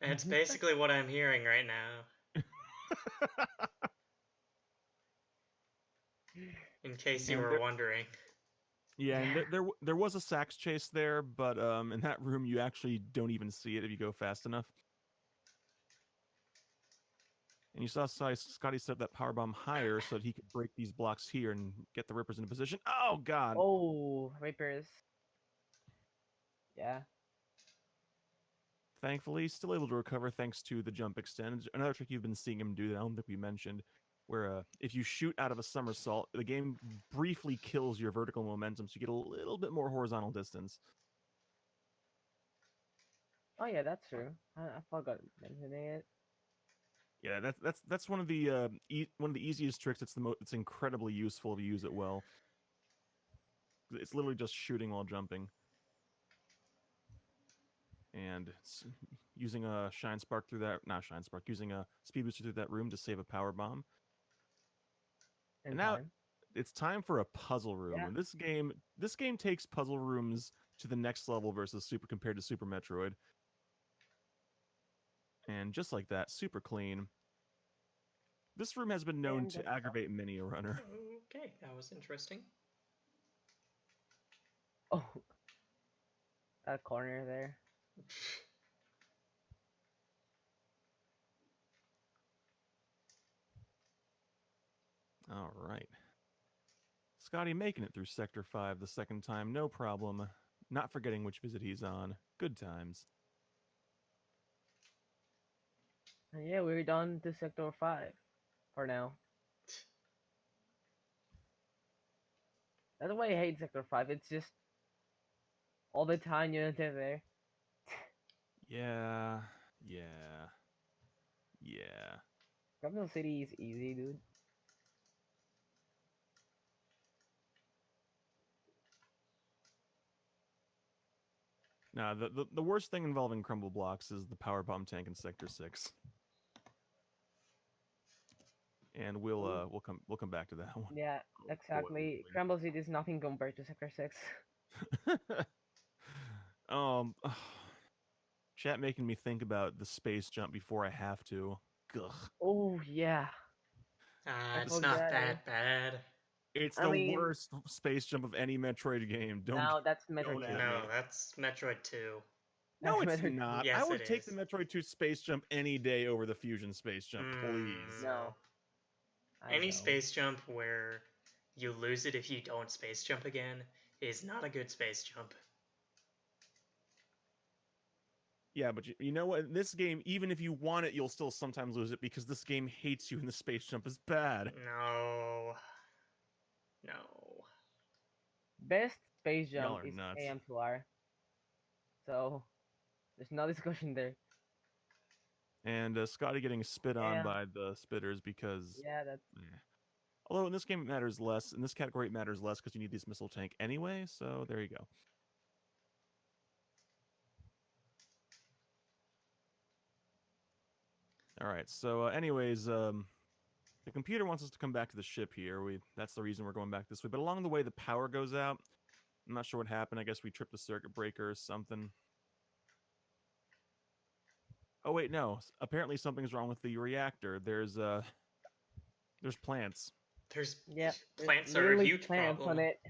That's basically what I'm hearing right now. In case you And were wondering. Yeah, and there was a sax chase there, but in that room you actually don't even see it if you go fast enough. And you saw Scotty set that power bomb higher so that he could break these blocks here and get the Rippers into position. Oh god! Oh, Reapers. Yeah. Thankfully, still able to recover thanks to the jump extend. Another trick you've been seeing him do that I don't think we mentioned, where if you shoot out of a somersault, the game briefly kills your vertical momentum, so you get a little bit more horizontal distance. Oh yeah, that's true. I forgot mentioning it. Yeah, that's one of the one of the easiest tricks. It's incredibly useful if you use it well. It's literally just shooting while jumping, and using a shine spark through that using a speed booster through that room to save a power bomb. In And now time. it's time for a puzzle room. Yeah. And this game takes puzzle rooms to the next level versus compared to Super Metroid. And just like that, super clean. This room has been known to aggravate many a runner. Okay, that was interesting. Oh, that corner there. All right. Scotty making it through Sector 5 the second time, no problem. Not forgetting which visit he's on. Good times. And yeah, we're done to Sector 5 for now. That's why I hate Sector 5. It's just all the time you enter there. Yeah. Capital City is easy, dude. Nah, the worst thing involving crumble blocks is the power bomb tank in Sector 6. And we'll come back to that one. Yeah, exactly. boy. Crumble City is nothing compared to Sector 6. Chat making me think about the space jump before I have to. Ugh. Oh, yeah. It's not forgot that bad. It's I the mean- worst space jump of any Metroid game. Now that's Metroid don't 2. at No, me. that's Metroid 2. No, That's it's Metroid 2. not. Yes, I would it take is. the Metroid 2 space jump any day over the Fusion space jump, please. No. I Any don't. space jump where you lose it if you don't space jump again is not a good space jump. Yeah, but you know what? In this game, even if you want it, you'll still sometimes lose it because this game hates you and the space jump is bad. No. No. Best space Y'all jump are is nuts. AM2R. So, there's no discussion there. And Scotty getting spit on Yeah. by the spitters because... Yeah, that's... Although in this game it matters less. In this category it matters less because you need this missile tank anyway, so there you go. Alright, so anyways, the computer wants us to come back to the ship here. That's the reason we're going back this way. But along the way, the power goes out. I'm not sure what happened. I guess we tripped a circuit breaker or something. Oh, wait, no. Apparently something's wrong with the reactor. There's plants. There's Yeah, plants there's are a literally huge plants problem. on it.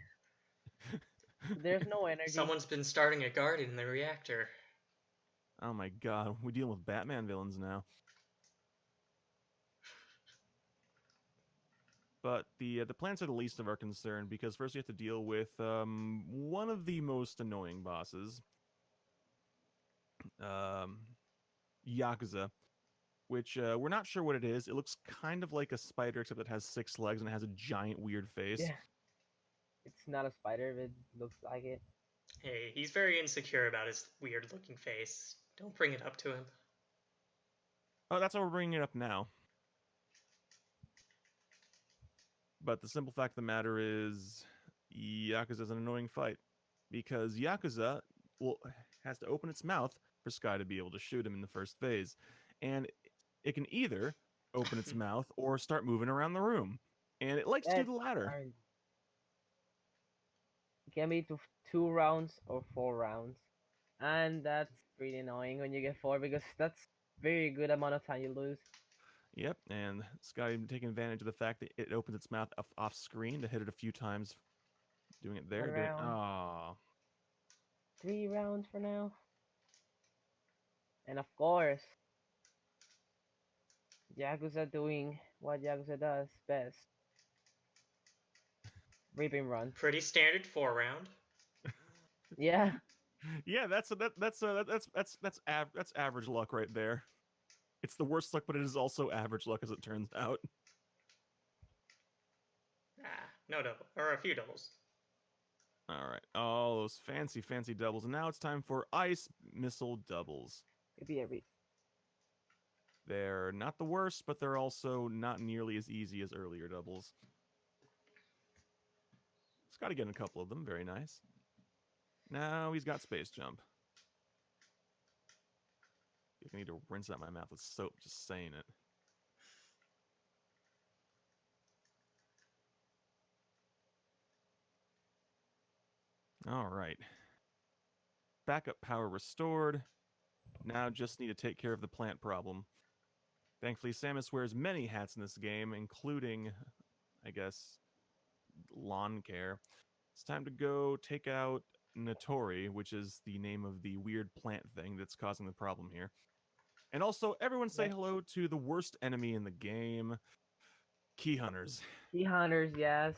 There's no energy. Someone's been starting a garden in the reactor. Oh my god, we're dealing with Batman villains now. But the plants are the least of our concern because first you have to deal with one of the most annoying bosses, um, Yakuza, which we're not sure what it is. It looks kind of like a spider, except it has 6 legs and it has a giant weird face. Yeah, it's not a spider, but it looks like it. Hey, he's very insecure about his weird looking face. Don't bring it up to him. Oh, that's why we're bringing it up now. But the simple fact of the matter is, Yakuza's an annoying fight because Yakuza has to open its mouth for Sky to be able to shoot him in the first phase, and it can either open its mouth or start moving around the room, and it likes to do That the latter. it can be 2 rounds or 4 rounds, and that's pretty annoying when you get 4 because that's very good amount of time you lose. Yep, and Sky taking advantage of the fact that it opens its mouth off screen to hit it a few times, doing it there, 1 round, ah. 3 rounds for now, and of course, Yakuza doing what Yakuza does best: rip and run. Pretty standard 4 round. Yeah, Yeah, that's average luck right there. It's the worst luck, but it is also average luck as it turns out. No double. Or a few doubles. All right, all those fancy doubles, and now it's time for ice missile doubles. maybe every. They're not the worst, but they're also not nearly as easy as earlier doubles. He's got to get a couple of them. Very nice. Now he's got space jump. I need to rinse out my mouth with soap just saying it. All right. Backup power restored. Now just need to take care of the plant problem. Thankfully, Samus wears many hats in this game, including, I guess, lawn care. It's time to go take out Notori, which is the name of the weird plant thing that's causing the problem here. And also, everyone say Yes. hello to the worst enemy in the game, Key Hunters. Key hunters, yes.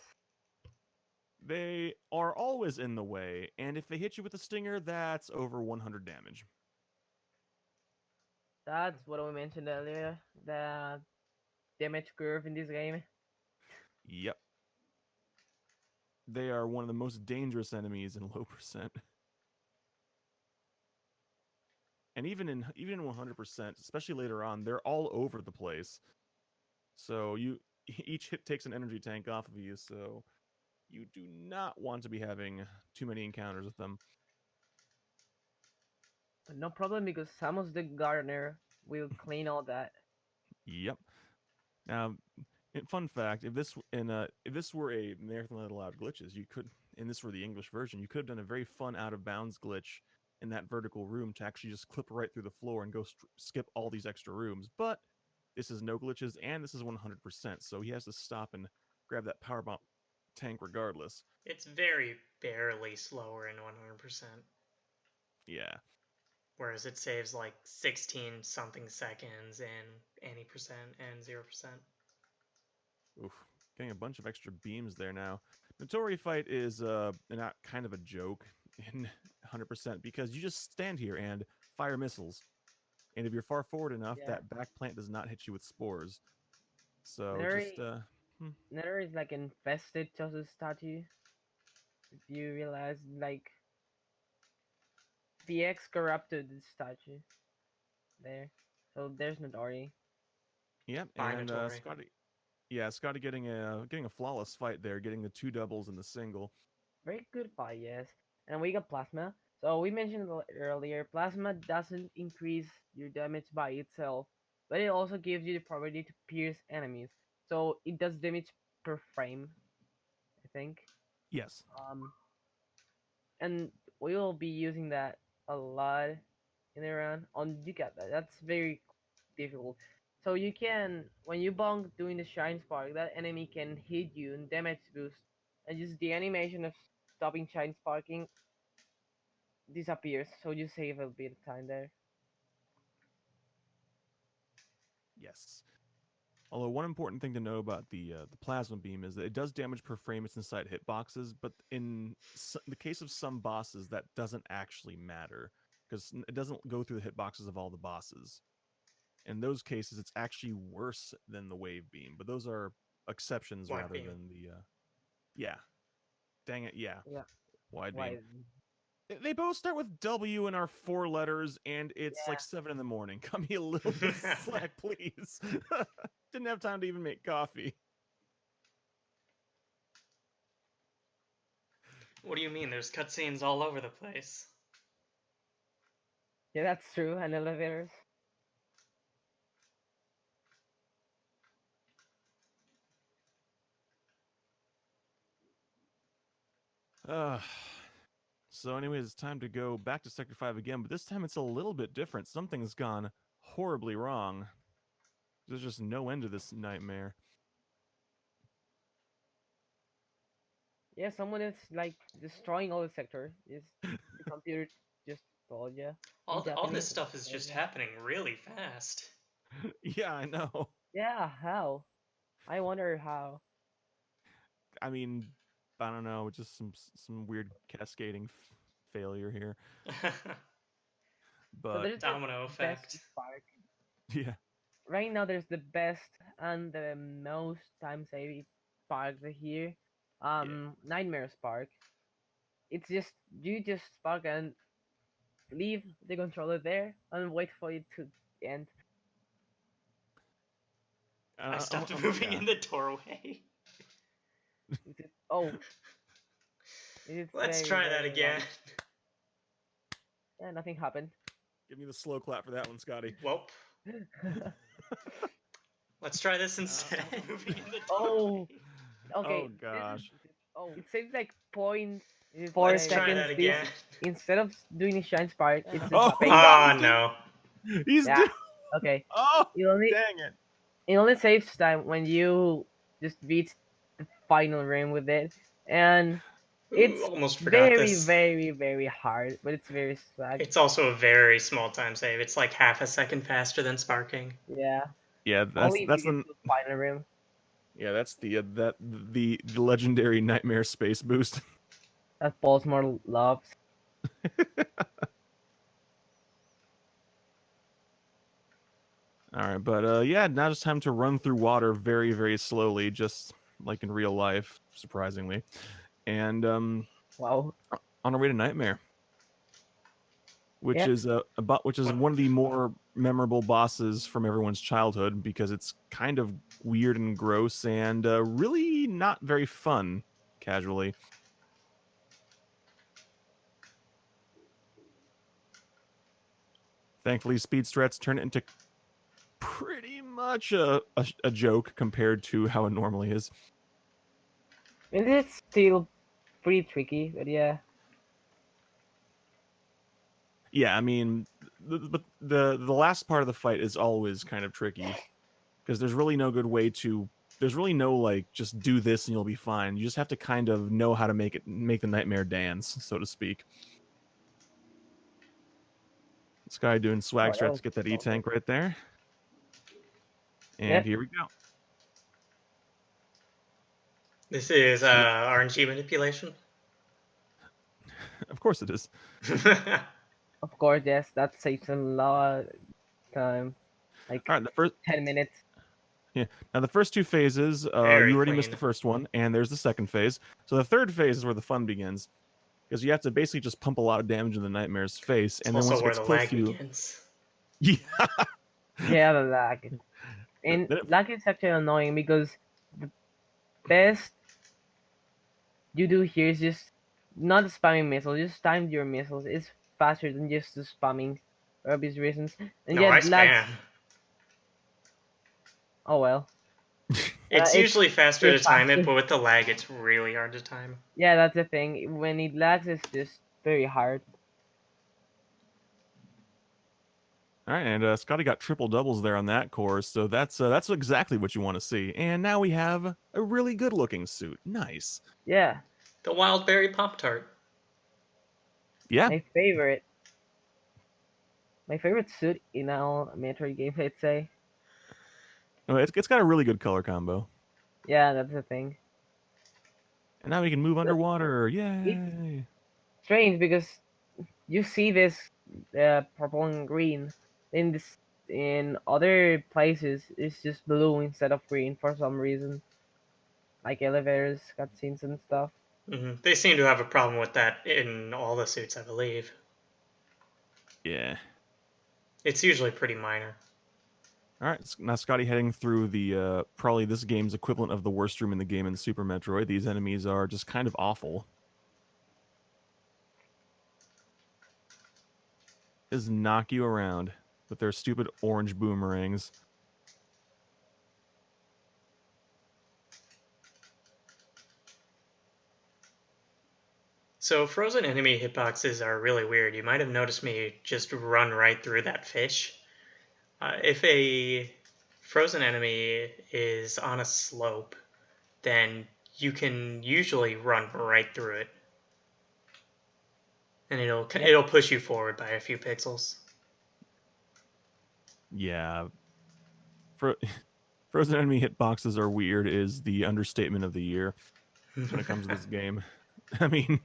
They are always in the way, and if they hit you with a stinger, that's over 100 damage. That's what we mentioned earlier. The damage curve in this game. Yep. They are one of the most dangerous enemies in low percent. And even in 100%, especially later on, they're all over the place. So each hit takes an energy tank off of you, so you do not want to be having too many encounters with them. But no problem because Samus the Gardener will clean all that. Yep. Now, fun fact: if this were a marathon that allowed glitches, you could, and this were the English version, you could have done a very fun out of bounds glitch in that vertical room to actually just clip right through the floor and go skip all these extra rooms. But this is no glitches, and this is 100%, so he has to stop and grab that power bomb tank regardless. It's very barely slower in 100%. Yeah. Whereas it saves like 16 something seconds in any percent and 0%. Oof. Getting a bunch of extra beams there now. Notori fight is not kind of a joke in 100% because you just stand here and fire missiles. And if you're far forward enough, Yeah. that back plant does not hit you with spores. So Nether is like infested just a statue. If you realize, like, VX corrupted the statue there. So there's Nodori. Yep, Bye, and Notori. Scotty getting a flawless fight there, getting the 2 doubles and the single. Very good fight, yes. And we got Plasma. So we mentioned earlier, Plasma doesn't increase your damage by itself, but it also gives you the property to pierce enemies. So it does damage per frame, I think. Yes. And we will be using that a lot in the round. On you got that. That's very difficult. So you can, when you bonk doing the shine spark, that enemy can hit you and damage boost, and just the animation of stopping shine sparking disappears. So you save a bit of time there. Yes. Although one important thing to know about the plasma beam is that it does damage per frame it's inside hitboxes, but in the case of some bosses, that doesn't actually matter because it doesn't go through the hitboxes of all the bosses. In those cases, it's actually worse than the wave beam, but those are exceptions Wide rather beam. than the yeah. Dang it, yeah. Yeah. Wide Why? beam. They both start with W and are 4 letters, and it's like Yeah. 7 in the morning. Cut me a little bit of slack, please. Didn't have time to even make coffee. What do you mean? There's cutscenes all over the place. Yeah, that's true. And elevators. Uh, so, anyways, it's time to go back to Sector 5 again, but this time it's a little bit different. Something's gone horribly wrong. There's just no end to this nightmare. Yeah, someone is like destroying all the sector. Is the computer just told you? In All this Japanese. stuff is just Yeah. happening really fast. Yeah, I know. Yeah, how? I wonder how. I mean, I don't know, just some weird cascading failure here. So But there's the Domino best effect. spark. yeah, Right now there's the best and the most time saving spark here. Nightmare spark. It's just you just spark and leave the controller there and wait for it to end. I uh, stopped moving yeah. in the doorway. Oh, it's Let's very, try that very again. long. Yeah, nothing happened. Give me the slow clap for that one, Scotty. Welp. Let's try this instead. Moving in the Oh, doorway. okay. Oh gosh. It saves like point Let's 4 try seconds. that This again. instead of doing a shine spark, it's Oh, a space. Oh no. He's Yeah. doing. Okay. Oh, It only dang it. it only saves time when you just reach the final room with it, and it's Ooh, almost forgot very, this. very, very hard, but it's very swag. It's also a very small time save. It's like half a second faster than sparking. Yeah. Yeah, Only if you that's get the to the final room. yeah that's the legendary nightmare space boost. That Baltimore loves. All right, but yeah, now it's time to run through water very, very slowly, just like in real life, surprisingly. And Wow. on our way to Nightmare, which Yeah. is which is What? one of the more memorable bosses from everyone's childhood because it's kind of weird and gross and really not very fun casually. Thankfully, speed strats turn it into pretty much a joke compared to how it normally is. And it's still pretty tricky, but yeah. Yeah, I mean, the last part of the fight is always kind of tricky because there's really no good way to. There's really no like just do this and you'll be fine. You just have to kind of know how to make the nightmare dance, so to speak. This guy doing swag Oh, that strats was to get that so good. E-tank right there. And Yep. here we go. This is See if, RNG manipulation. of course it is. Of course, yes. That saves a lot of time. Like All right, the first 10 minutes. yeah. Now the first two phases, Very you already missed clean. the first one, and there's the second phase. So the third phase is where the fun begins, because you have to basically just pump a lot of damage in the nightmare's face, It's and then once also it where gets the close lag to you, begins. yeah, Yeah, the lag. And then it- lag is actually annoying because the best you do here is just not spamming missiles, just time your missiles. It's faster than just the spamming for obvious reasons. And No, yeah, I it lags. spam. Oh well. It's It's usually faster still to time it, faster. but with the lag, it's really hard to time. Yeah, that's the thing. When it lags, it's just very hard. all right, and Scotty got triple doubles there on that course, so that's exactly what you want to see. And now we have a really good looking suit. Nice. Yeah, The wild berry pop tart. Yeah, my favorite. My favorite suit in all Metroid games, I'd say. Oh, it's got a really good color combo. Yeah, that's the thing. And now we can move But underwater. Yay! strange because you see this purple and green in this in other places. It's just blue instead of green for some reason, like elevators, cutscenes, and stuff. They seem to have a problem with that in all the suits, I believe. Yeah. It's usually pretty minor. All right, now Scotty heading through the probably this game's equivalent of the worst room in the game in Super Metroid. These enemies are just kind of awful. Just knock you around with their stupid orange boomerangs. So frozen enemy hitboxes are really weird. You might have noticed me just run right through that fish. If a frozen enemy is on a slope, then you can usually run right through it, and it'll push you forward by a few pixels. Yeah. Frozen enemy hitboxes are weird is the understatement of the year when it comes to this game. I mean,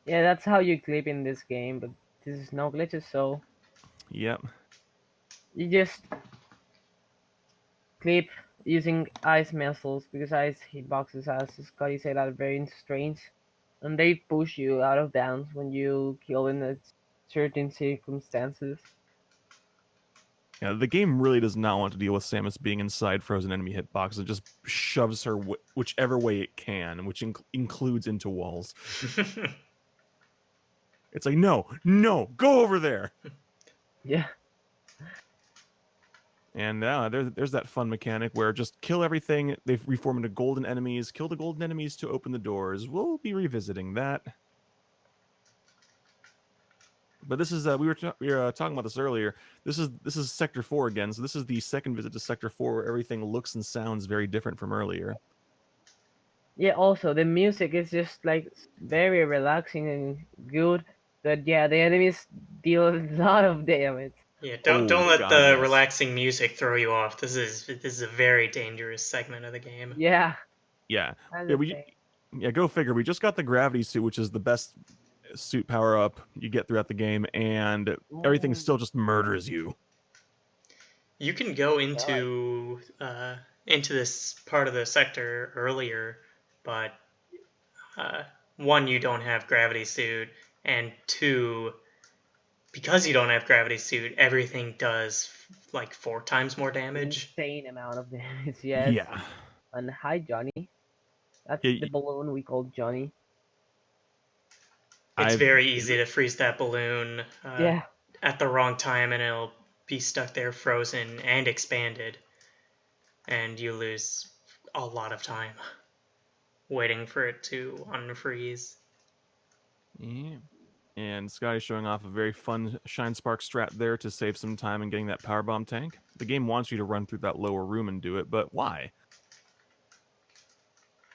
Yeah, that's how you clip in this game, but this is no glitches, so yep. you just clip using ice missiles because ice hitboxes, as Scotty said, are very strange, and they push you out of bounds when you kill in certain circumstances. Yeah, the game really does not want to deal with Samus being inside frozen enemy hitboxes. It just shoves her whichever way it can, which includes into walls. It's like, no, go over there. Yeah. And there's that fun mechanic where just kill everything. They reform into golden enemies. Kill the golden enemies to open the doors. We'll be revisiting that. But this is we were talking about this earlier. This is Sector 4 again. So this is the second visit to Sector 4 where everything looks and sounds very different from earlier. Yeah, also the music is just like very relaxing and good. But yeah, the enemies deal a lot of damage. Yeah, don't Oh, let God, the yes. relaxing music throw you off. This is a very dangerous segment of the game. Yeah. Yeah. That's Yeah, the thing. yeah, go figure. We just got the gravity suit, which is the best suit power up you get throughout the game, and everything still just murders you. You can go into this part of the sector earlier, but one, you don't have gravity suit, and two, because you don't have gravity suit, everything does like 4 times more damage. Insane amount of damage, yes. Yeah. And hi, Johnny. That's Yeah, the balloon we call Johnny. It's I've very easy to freeze that balloon Yeah. at the wrong time, and it'll be stuck there frozen and expanded, and you lose a lot of time waiting for it to unfreeze. Yeah. And Scotty's showing off a very fun Shine Spark strat there to save some time in getting that power bomb tank. The game wants you to run through that lower room and do it, but why?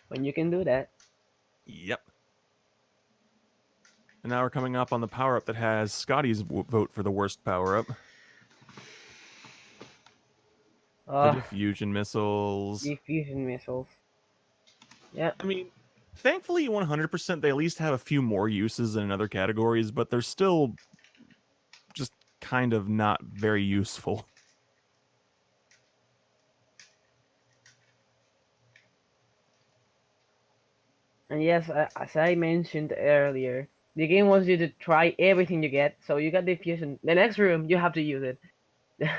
When you can do that. Yep. And now we're coming up on the power up that has Scotty's vote for the worst power up. The diffusion missiles. Diffusion missiles. Yeah. I mean, thankfully 100% they at least have a few more uses than in other categories, but they're still just kind of not very useful. And yes, as I mentioned earlier, the game wants you to try everything you get. So you got diffusion. The next room, you have to use it.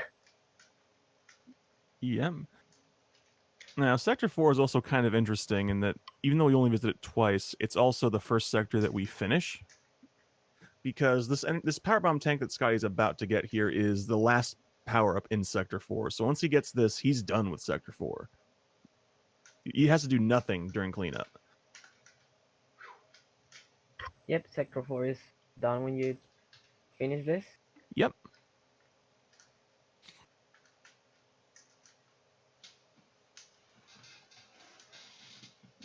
Yep. Now, Sector 4 is also kind of interesting in that even though we only visit it twice, it's also the first sector that we finish. Because this power bomb tank that Scotty's about to get here is the last power up in Sector 4. So once he gets this, he's done with Sector 4. He has to do nothing during cleanup. Yep, Sector 4 is done when you finish this. Yep.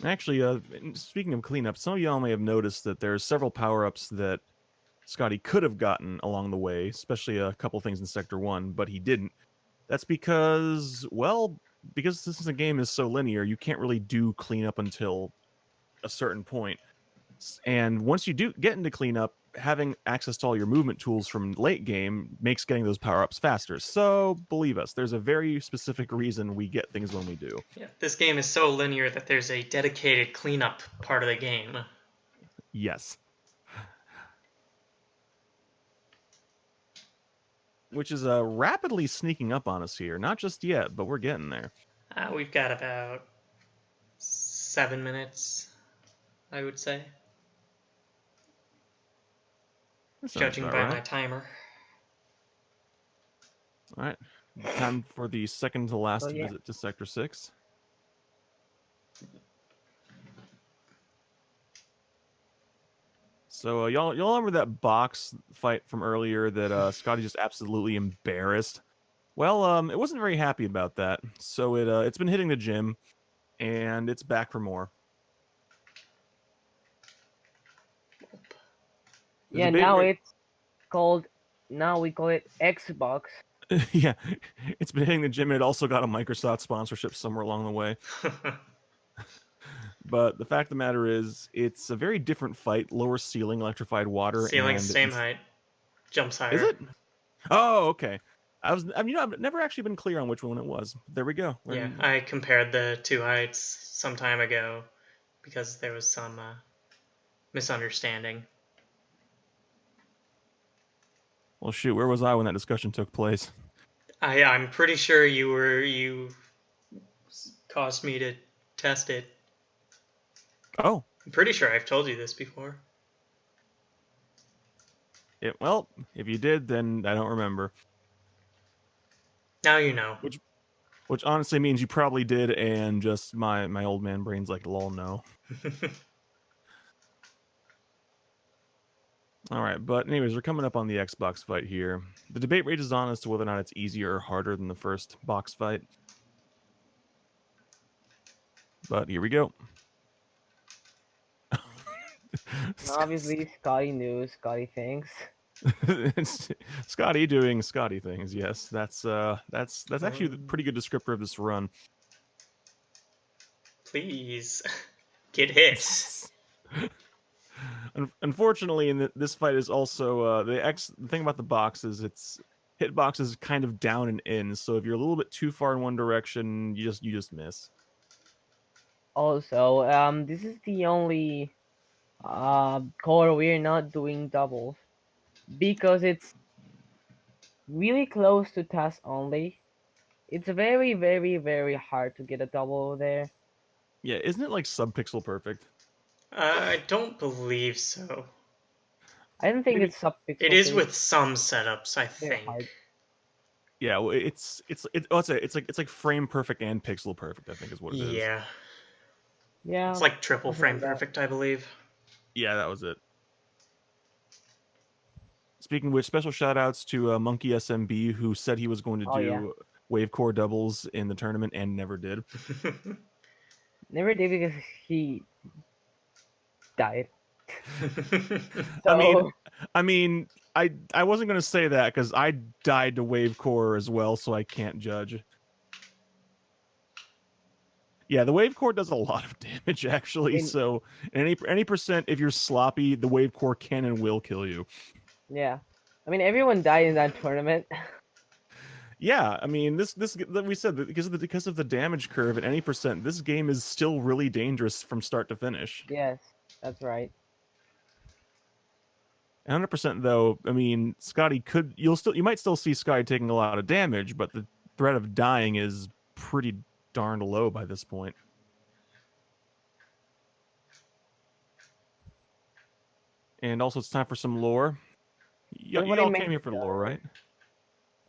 Actually, speaking of cleanup, some of y'all may have noticed that there's several power-ups that Scotty could have gotten along the way, especially a couple things in Sector 1, but he didn't. That's because, well, because this is a game is so linear, you can't really do cleanup until a certain point. And once you do get into cleanup, having access to all your movement tools from late game makes getting those power-ups faster. So believe us, there's a very specific reason we get things when we do. Yeah, this game is so linear that there's a dedicated cleanup part of the game. Yes. Which is rapidly sneaking up on us here. Not just yet, but we're getting there. We've got about 7 minutes, I would say, judging by my timer. All right. Time for the second to last yeah. visit to Sector 6. So y'all remember that box fight from earlier that Scotty just absolutely embarrassed? Well, it wasn't very happy about that. So it's been hitting the gym, and it's back for more. Yeah, now it's called. Now we call it Xbox. Yeah, it's been hitting the gym, and it also got a Microsoft sponsorship somewhere along the way. But the fact of the matter is, it's a very different fight. Lower ceiling, electrified water, Ceiling, and same height. Jumps higher. Is it? Oh, okay. I've never actually been clear on which one it was. There we go. Yeah, I compared the two heights some time ago because there was some misunderstanding. Well, shoot, where was I when that discussion took place? I'm pretty sure you caused me to test it. Oh. I'm pretty sure I've told you this before. Well, if you did, then I don't remember. Now you know. Which honestly means you probably did, and just my old man brain's like, lol, no. All right, but anyways, we're coming up on the Xbox fight here. The debate rages on as to whether or not it's easier or harder than the first box fight. But here we go. Obviously, Scotty knew Scotty things. Scotty doing Scotty things. Yes, that's actually a pretty good descriptor of this run. Please get hit. Unfortunately, in this fight is also the thing about the box is its hitbox is kind of down and in. So if you're a little bit too far in one direction, you just miss. Also, this is the only core we're not doing doubles because it's really close to task only. It's very, very, very hard to get a double there. Yeah, isn't it like subpixel perfect? I don't believe so. I don't think it's subpixel. It is with some setups, I think. Hard. Yeah, well, it's like frame perfect and pixel perfect, I think is what it is. Yeah. Yeah. It's like triple frame perfect, I believe. Yeah, that was it. Speaking of which, special shout outs to Monkey SMB, who said he was going to do wave core doubles in the tournament and never did. Never did because he died. So... I mean, I wasn't going to say that because I died to wave core as well, so I can't judge. Yeah, the wave core does a lot of damage actually. So any percent, if you're sloppy, the wave core can and will kill you. Yeah, I mean everyone died in that tournament. Yeah, I mean this we said that because of the damage curve at any percent, this game is still really dangerous from start to finish. Yes, that's right. 100% though, I mean, Scotty you might still see Scotty taking a lot of damage, but the threat of dying is pretty darn low by this point. And also it's time for some lore. You all came here for lore, right?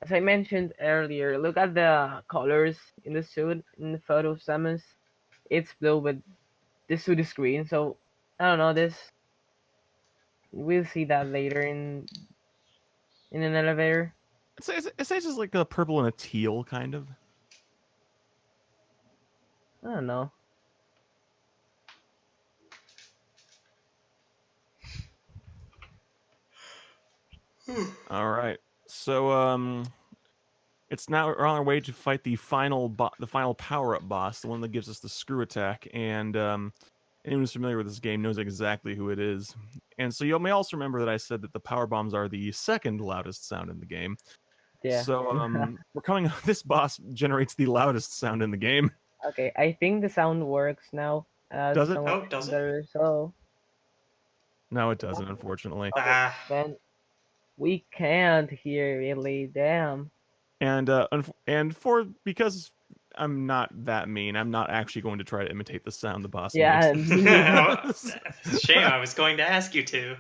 As I mentioned earlier, look at the colors in the suit in the photo of Samus. It's blue, but this suit is green, so I don't know this. We'll see that later in an elevator. It's just like a purple and a teal, kind of. I don't know. All right. So It's now we're on our way to fight the final power-up boss, the one that gives us the screw attack. And anyone who's familiar with this game knows exactly who it is. And so you may also remember that I said that the power bombs are the second loudest sound in the game. Yeah. So we're coming. This boss generates the loudest sound in the game. Okay, I think the sound works now. Does it? Someone Oh, does it? there, so No, it doesn't, unfortunately. okay, Ah, then we can't hear really. Damn. And because I'm not that mean, I'm not actually going to try to imitate the sound the boss Yeah, makes. me neither. shame. I was going to ask you to.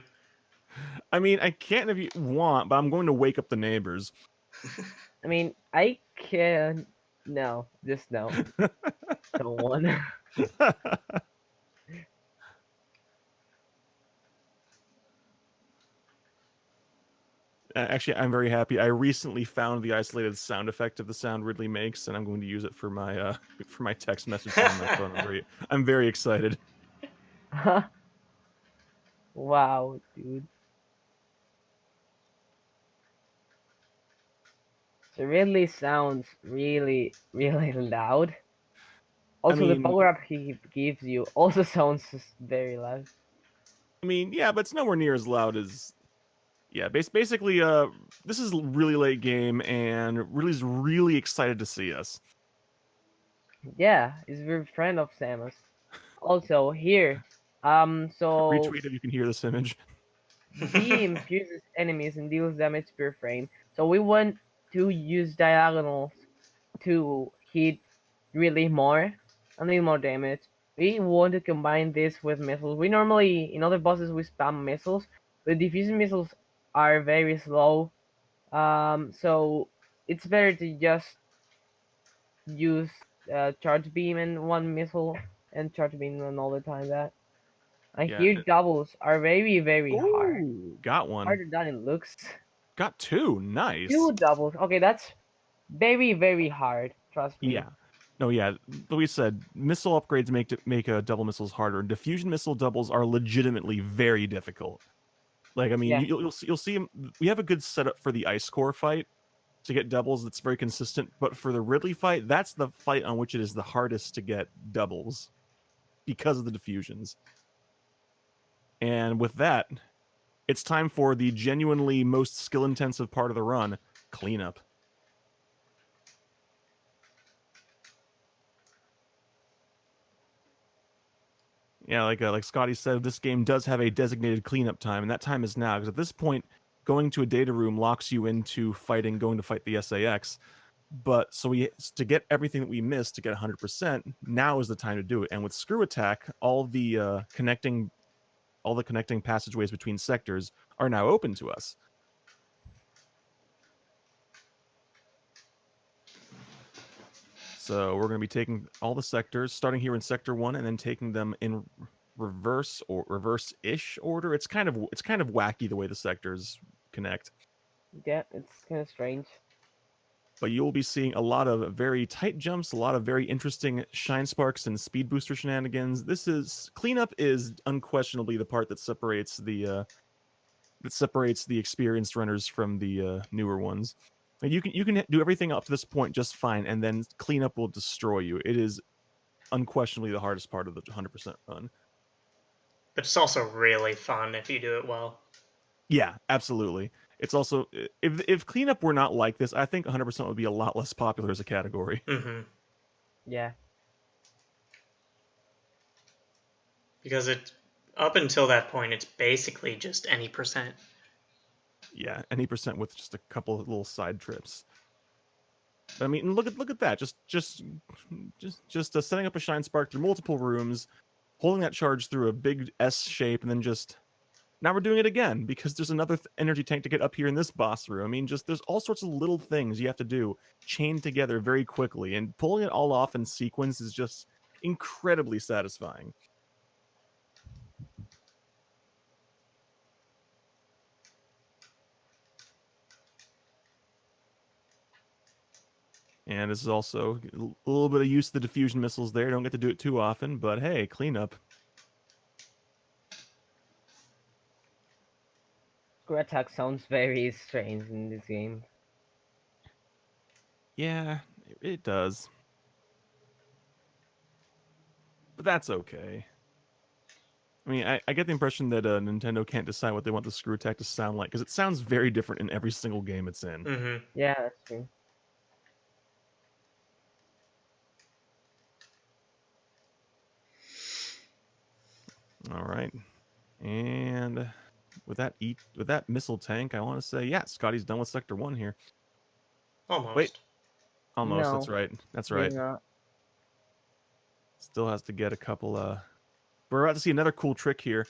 I mean, I can't if you want, but I'm going to wake up the neighbors. I mean, I can. No, just no. Don't want. Actually, I'm very happy. I recently found the isolated sound effect of the sound Ridley makes, and I'm going to use it for my for my text message on my phone. I'm very excited. Wow, dude. So it really sounds really, really loud. Also, the mean- power up he gives you also sounds just very loud. I mean, yeah, but it's nowhere near as loud as yeah. Basically, this is really late game, and Ridley's really excited to see us. Yeah, he's a very friend of Samus. Also, here, so Retweet if you can hear this image. beam pierces enemies and deals damage per frame. So we want to use diagonals to hit really more, a little more damage. We want to combine this with missiles. We normally, in other bosses, we spam missiles, but diffusion missiles are very slow. So it's better to just use charge beam and one missile and charge beam another time that. And Yeah. here doubles are very, very hard. Ooh, got one. Harder than it looks. Got two. Nice. Two doubles. Okay, that's very, very hard. Trust me. Yeah. No, yeah. Like we said, missile upgrades make double missiles harder, and diffusion missile doubles are legitimately very difficult. Like, I mean, Yeah. you'll see 'em- we have a good setup for the ice core fight to get doubles that's very consistent, but for the Ridley fight, that's the fight on which it is the hardest to get doubles because of the diffusions. And with that, it's time for the genuinely most skill intensive part of the run, cleanup. Yeah, like Scotty said, this game does have a designated cleanup time, and that time is now. Because at this point, going to a data room locks you into going to fight the SAX. But to get everything that we missed to get 100%, now is the time to do it. And with Screw Attack, all the connecting passageways between sectors are now open to us. So we're going to be taking all the sectors, starting here in Sector 1, and then taking them in reverse or reverse-ish order. It's kind of wacky the way the sectors connect. Yeah, it's kind of strange. But you'll be seeing a lot of very tight jumps, a lot of very interesting shine sparks and speed booster shenanigans. Cleanup is unquestionably the part that separates the experienced runners from the newer ones. And you can do everything up to this point just fine, and then cleanup will destroy you. It is unquestionably the hardest part of the 100% run. But it's also really fun if you do it well. Yeah, absolutely. It's also if cleanup were not like this, I think 100% would be a lot less popular as a category. Mm-hmm. Yeah. Because up until that point, it's basically just any percent. Yeah, any percent with just a couple of little side trips. But I mean, look at that. Just setting up a shine spark through multiple rooms, holding that charge through a big S shape, and then now we're doing it again because there's another energy tank to get up here in this boss room. I mean, there's all sorts of little things you have to do chained together very quickly, and pulling it all off in sequence is just incredibly satisfying. And this is also a little bit of use of the diffusion missiles there. Don't get to do it too often, but hey, cleanup. Screw attack sounds very strange in this game. Yeah, it does. But that's okay. I mean, I get the impression that Nintendo can't decide what they want the screw attack to sound like, because it sounds very different in every single game it's in. Mm-hmm. Yeah, that's true. All right. And with that missile tank, I want to say, yeah, Scotty's done with Sector 1 here. Wait, Almost. almost. That's No, right. That's he's right. not. Still has to get a couple. We're about to see another cool trick here.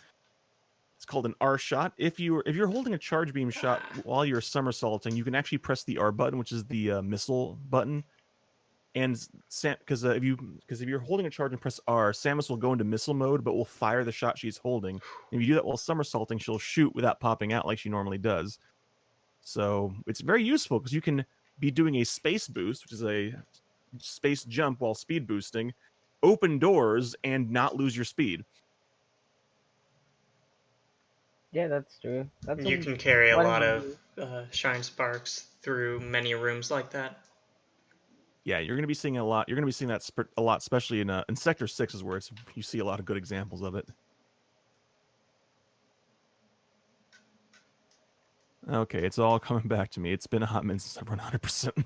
It's called an R shot. If you're holding a charge beam shot while you're somersaulting, you can actually press the R button, which is the missile button. And because if you're holding a charge and press R, Samus will go into missile mode, but will fire the shot she's holding. And if you do that while somersaulting, she'll shoot without popping out like she normally does. So it's very useful because you can be doing a space boost, which is a space jump while speed boosting, open doors, and not lose your speed. Yeah, that's true. That's You can carry a what lot he of used. shine sparks through many rooms like that. Yeah, you're going to be seeing a lot. You're going to be seeing that a lot, especially in Sector 6 is where you see a lot of good examples of it. Okay, it's all coming back to me. It's been a hot minute since I've run 100%.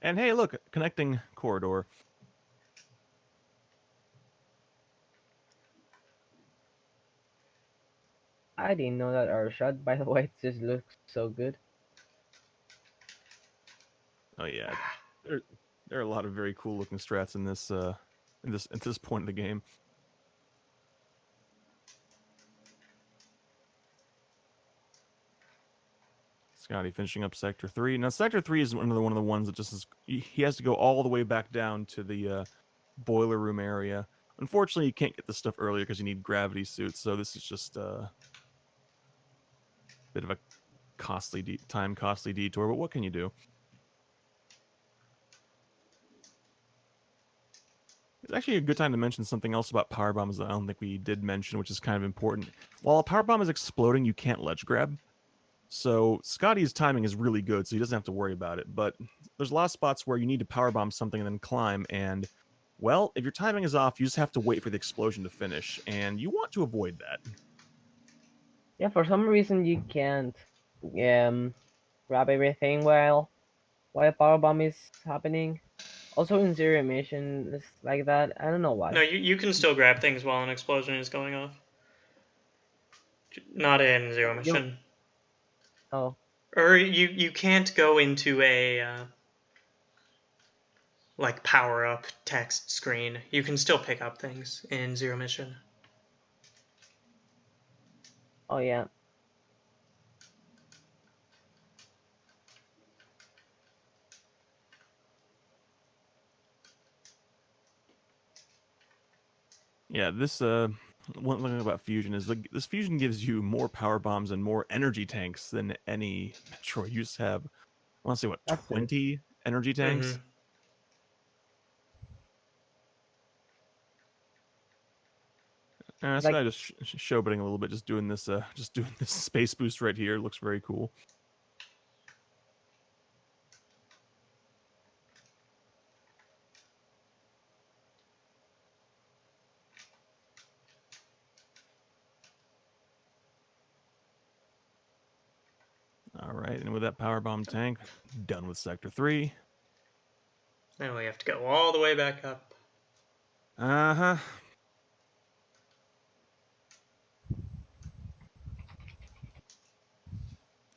And hey, look, connecting corridor. I didn't know that our shot. By the way, it just looks so good. Oh yeah, there are a lot of very cool looking strats in this at this point of the game. Scotty finishing up Sector 3. Now, Sector 3 is one of the ones that just is... He has to go all the way back down to the boiler room area. Unfortunately, you can't get this stuff earlier because you need gravity suits, so this is just a bit of a costly detour, but what can you do? It's actually a good time to mention something else about power bombs that I don't think we did mention, which is kind of important. While a power bomb is exploding, you can't ledge grab. So Scotty's timing is really good, so he doesn't have to worry about it. But there's a lot of spots where you need to power bomb something and then climb, and well, if your timing is off, you just have to wait for the explosion to finish, and you want to avoid that. Yeah, for some reason you can't grab everything while power bomb is happening. Also in zero emission, it's like that. I don't know why. No, you can still grab things while an explosion is going off. Not in Zero Mission. Oh. Or you can't go into a like power up text screen. You can still pick up things in Zero Mission. Oh yeah. Yeah, this one thing about fusion is this fusion gives you more power bombs and more energy tanks than any Metroid used to have. I want to say what, That's true. 20 energy tanks? Mm-hmm. That's Like kind of just showboating a little bit, just doing this space boost right here. It looks very cool. All right, and with that power bomb tank, done with Sector 3. Now we have to go all the way back up. Uh-huh.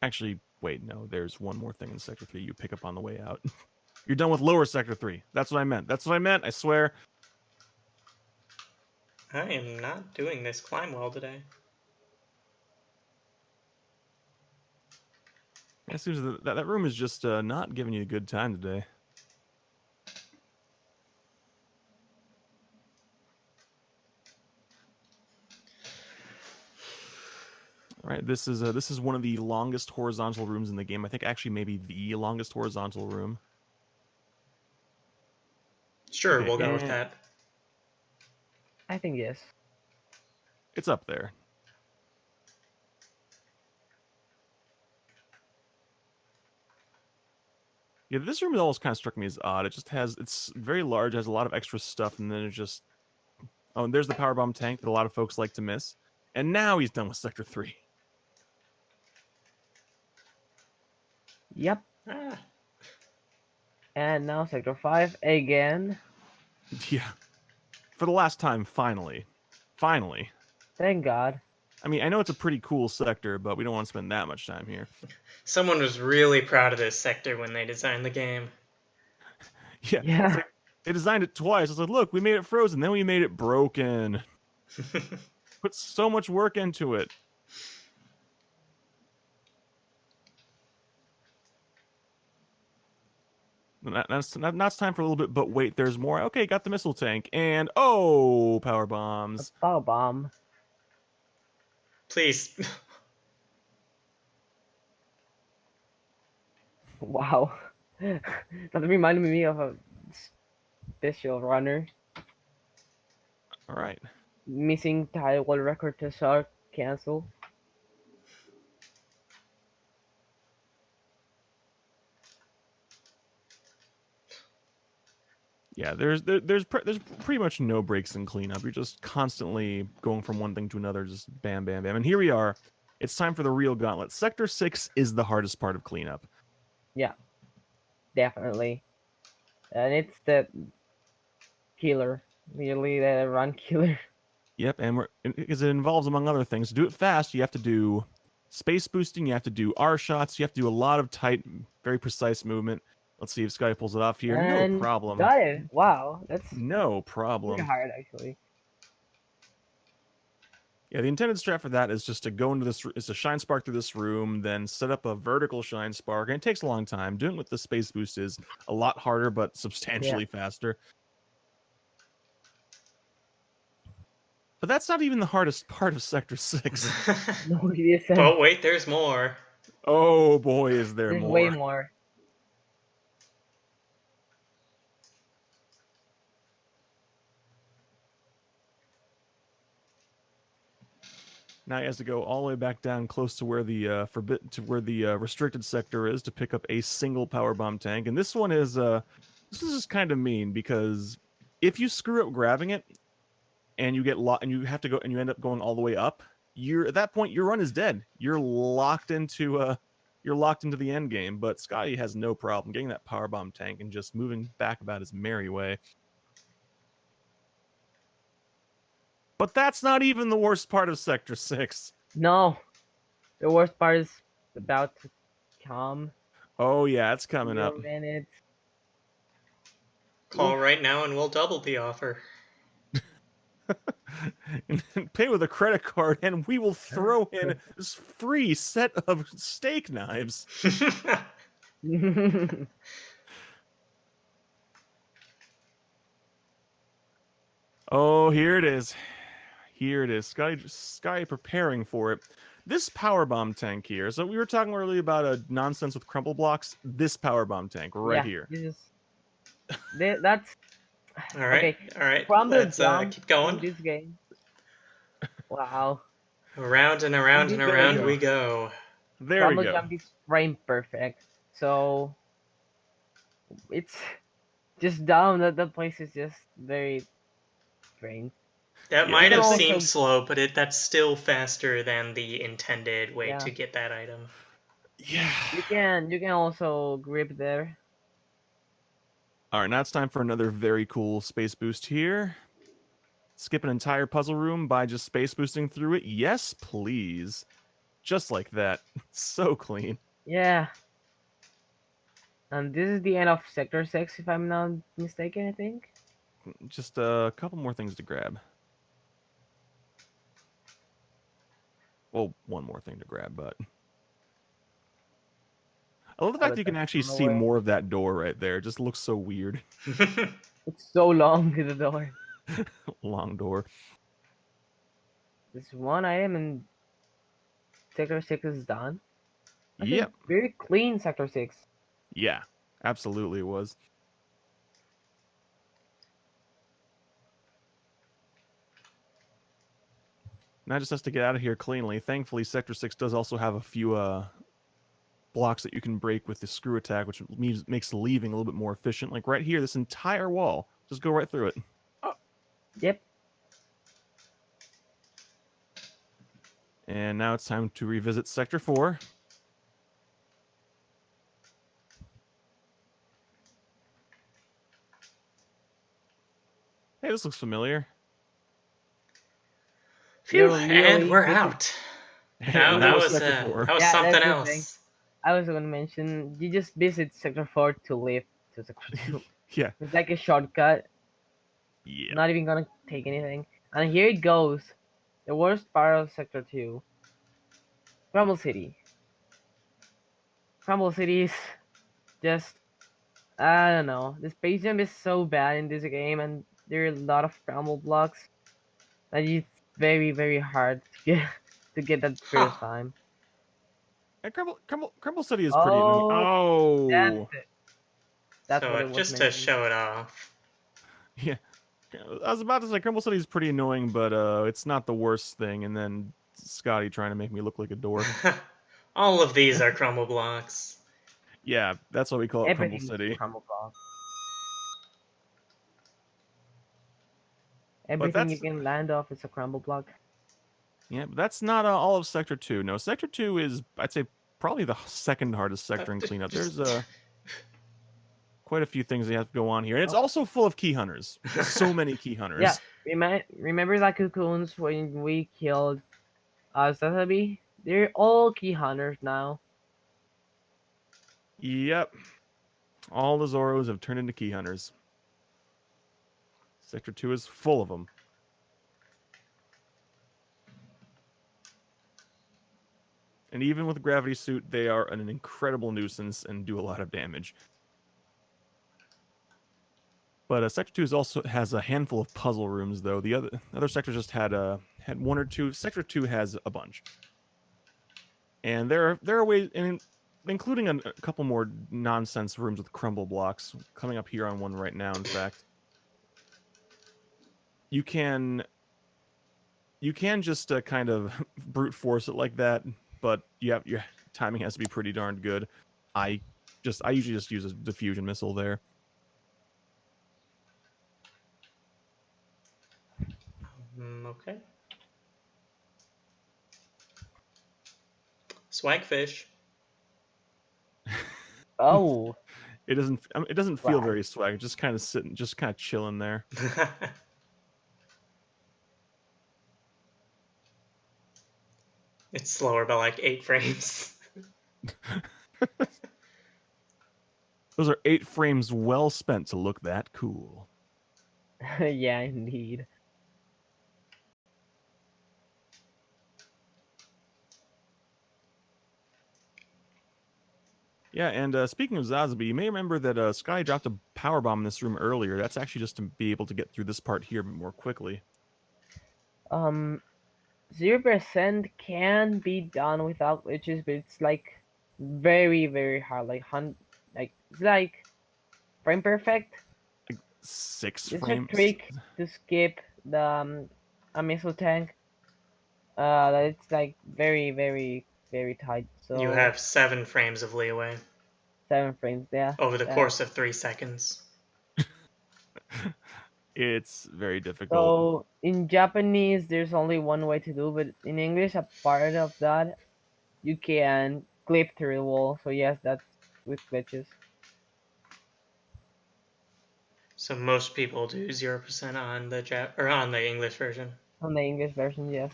Actually, wait, no, there's one more thing in Sector 3 you pick up on the way out. You're done with lower Sector 3. That's what I meant. That's what I meant, I swear. I am not doing this climb well today. It seems that room is just not giving you a good time today. All right, this is one of the longest horizontal rooms in the game. I think actually maybe the longest horizontal room. Sure, Okay, we'll go with and that. I think yes. it's up there. Yeah, this room always kind of struck me as odd. It's very large, has a lot of extra stuff, and then it just oh, and there's the power bomb tank that a lot of folks like to miss. And now he's done with Sector 3. Yep. Ah, And now Sector 5 again. Yeah. For the last time, finally. Finally. Thank God. I mean, I know it's a pretty cool sector, but we don't want to spend that much time here. someone was really proud of this sector when they designed the game. Yeah. Yeah. It's like they designed it twice. It's like, look, we made it frozen, then we made it broken. Put so much work into it. Now it's time for a little bit, but wait, there's more. Okay, got the missile tank. And, oh, power A bombs. power bomb. Please. Wow. That reminded me of a special runner. All right. Missing tile world record to start cancel. Yeah, there's pretty much no breaks in cleanup. You're just constantly going from one thing to another, just bam, bam, bam. And here we are. It's time for the real gauntlet. Sector 6 is the hardest part of cleanup. Yeah, definitely. And it's the killer. Really, the run killer. Yep, and because it involves, among other things, to do it fast, you have to do space boosting, you have to do R shots, you have to do a lot of tight, very precise movement. Let's see if Scotty pulls it off here. No And problem. got it. Wow, that's No pretty problem. hard actually. Yeah, the intended strat for that is just to go into this, is to shine spark through this room, then set up a vertical shine spark, and it takes a long time. Doing it with the space boost is a lot harder, but substantially faster. But that's not even the hardest part of Sector 6. No, it isn't. Oh, wait, there's more. Oh boy, is there There's more. way more. Now he has to go all the way back down close to where the restricted sector is to pick up a single power bomb tank. And this one is this is just kind of mean because if you screw up grabbing it and you get and you have to go and you end up going all the way up, you're at that point your run is dead. You're locked into the end game. But Scotty has no problem getting that power bomb tank and just moving back about his merry way. But that's not even the worst part of Sector 6. No, the worst part is about to come. Oh yeah, it's coming up. Minutes. Call Oof. right now and we'll double the offer. And pay with a credit card, and we will throw in this free set of steak knives. Oh, here it is. Here it is. Sky preparing for it. This power bomb tank here. So we were talking earlier about a nonsense with crumple blocks. This power bomb tank right here. That's All right, okay. all right. Crumble Let's jump keep going. in this game. Wow. Around and around and around go. we go. There Crumble we go. jump is frame perfect. So it's just down that the place is just very strange. That Yeah. might have Also- seemed slow, but that's still faster than the intended way Yeah. to get that item. Yeah. You can also grip there. All right, now it's time for another very cool space boost here. Skip an entire puzzle room by just space boosting through it. Yes, please. Just like that. So clean. Yeah. And this is the end of Sector 6, if I'm not mistaken, I think. Just a couple more things to grab. Well, one more thing to grab, but I love the fact that you can actually see more of that door right there. It just looks so weird. It's so long, the door. Long door. This one item in Sector 6 is done. That's a Yep. very clean Sector 6. Yeah, absolutely it was. Now just has to get out of here cleanly. Thankfully, Sector 6 does also have a few blocks that you can break with the screw attack, which makes the leaving a little bit more efficient. Like right here, this entire wall, just go right through it. Yep. And now it's time to revisit Sector 4. Hey, this looks familiar. Phew, You're and really we're busy. out. And that was Sector 4. That was Yeah, something that's the else. thing. I was going to mention, you just visit Sector 4 to leave to Sector 2. Yeah. It's like a shortcut. Yeah. Not even gonna take anything. And here it goes. The worst part of Sector 2. Crumble City. Crumble City is just, I don't know. The space jump is so bad in this game, and there are a lot of crumble blocks that it's very, very hard to get that first time. And Crumble City is pretty annoying. Oh, that's Oh. it. That's So what it was just to mentioned. show it off. Yeah. I was about to say Crumble City is pretty annoying, but it's not the worst thing. And then Scotty trying to make me look like a dork. All of these are crumble blocks. Yeah, that's why we call it Crumble Everything's City. crumble block. But Everything you that's can land off is a crumble block. yeah, but that's not all of Sector 2. No, Sector 2 is, I'd say, probably the second hardest sector in cleanup. There's quite a few things that have to go on here, and it's also full of key hunters. So many key hunters. Yeah, remember like cocoons when we killed Zatabi? They're all key hunters now. Yep. All the Zoros have turned into key hunters. Sector 2 is full of them. And even with Gravity Suit, they are an incredible nuisance and do a lot of damage. But Sector 2 also has a handful of puzzle rooms, though. The other sectors just had one or two. Sector 2 has a bunch. And there are ways, including a couple more nonsense rooms with crumble blocks. Coming up here on one right now, in fact. You can just kind of brute force it like that, but your timing has to be pretty darn good. I usually just use a diffusion missile there. Okay. Swagfish. Oh. It doesn't feel Swag. very swag. Just kind of sitting, just kind of chilling there. It's slower by like 8 frames. Those are 8 frames well spent to look that cool. Yeah, indeed. Yeah, and speaking of Zazabi, you may remember that Sky dropped a power bomb in this room earlier. That's actually just to be able to get through this part here more quickly. 0% can be done without glitches, but it's like very, very hard. Like it's like frame perfect. Like 6 It's frames. a trick to skip the a missile tank. It's like very, very, very tight. So You have 7 frames of leeway 7 frames. Yeah. over the course of 3 seconds. It's very difficult. So in Japanese, there's only one way to do, but in English, a part of that, you can clip through the wall. So yes, that's with glitches. So most people do 0% on the on the English version. On the English version, yes.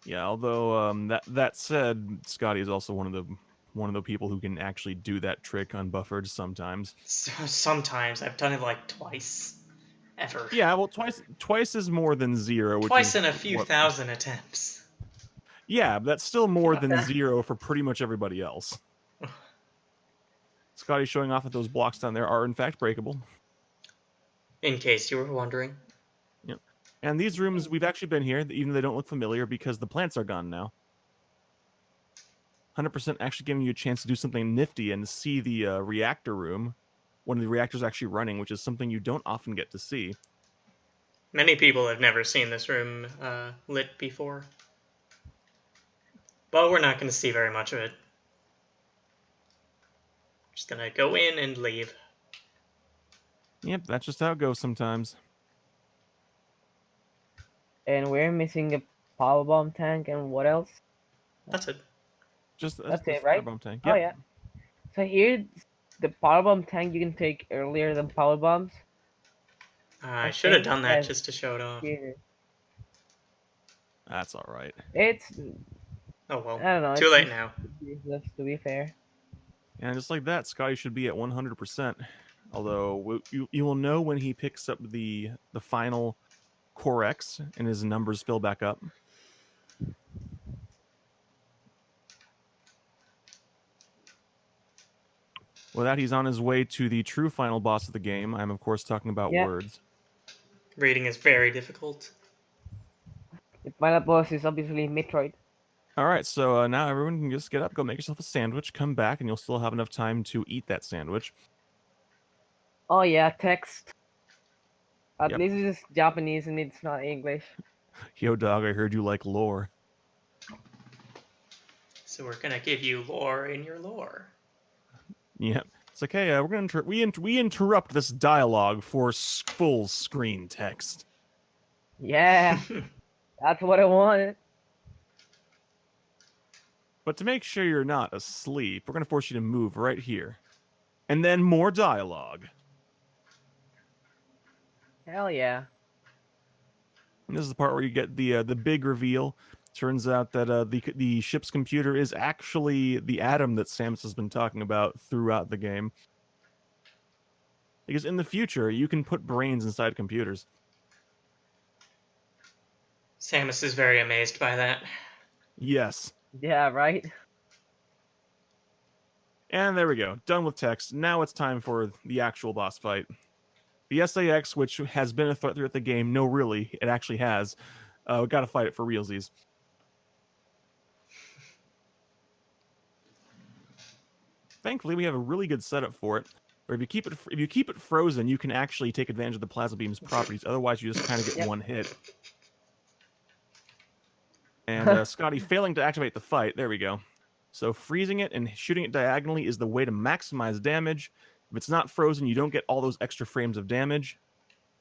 Yeah, although that said, Scotty is also one of the people who can actually do that trick unbuffered sometimes. Sometimes I've done it like twice, ever. Yeah, well, twice is more than 0. Twice in a few thousand attempts. Yeah, but that's still more than 0 for pretty much everybody else. Scotty's showing off that those blocks down there are in fact breakable. In case you were wondering. Yeah. And these rooms, we've actually been here, even though they don't look familiar, because the plants are gone now. 100% actually giving you a chance to do something nifty and see the reactor room. One of the reactors actually running, which is something you don't often get to see. Many people have never seen this room lit before. But we're not going to see very much of it. Just going to go in and leave. Yep, that's just how it goes sometimes. And we're missing a power bomb tank and what else? That's it. That's it, this right? firebomb tank. Oh Yep. yeah. So here, the power bomb tank you can take earlier than power bombs. I should have think done that that just to show it off. here. That's all right. It's Oh well. I don't know. Too it's late just now. useless, to be fair. And just like that, Scotty should be at 100%. Although you will know when he picks up the final Core X and his numbers fill back up. With that, he's on his way to the true final boss of the game. I'm, of course, talking about Yeah. words. Reading is very difficult. The final boss is obviously Metroid. All right, so now everyone can just get up, go make yourself a sandwich, come back, and you'll still have enough time to eat that sandwich. Oh yeah, text. At Yep. least it's Japanese and it's not English. Yo, dog, I heard you like lore. So we're going to give you lore in your lore. Yep. It's like, hey, we're gonna we interrupt this dialogue for full screen text. Yeah, that's what I wanted. But to make sure you're not asleep, we're gonna force you to move right here, and then more dialogue. Hell yeah. And this is the part where you get the big reveal. Turns out that the ship's computer is actually the atom that Samus has been talking about throughout the game. Because in the future, you can put brains inside computers. Samus is very amazed by that. Yes. Yeah, right? And there we go. Done with text. Now it's time for the actual boss fight. The SAX, which has been a threat throughout the game, no, really, it actually has. We gotta fight it for realsies. Thankfully, we have a really good setup for it. Or if you keep it frozen, you can actually take advantage of the plasma beam's properties. Otherwise, you just kind of get Yep. one hit. And Scotty failing to activate the fight. There we go. So freezing it and shooting it diagonally is the way to maximize damage. If it's not frozen, you don't get all those extra frames of damage.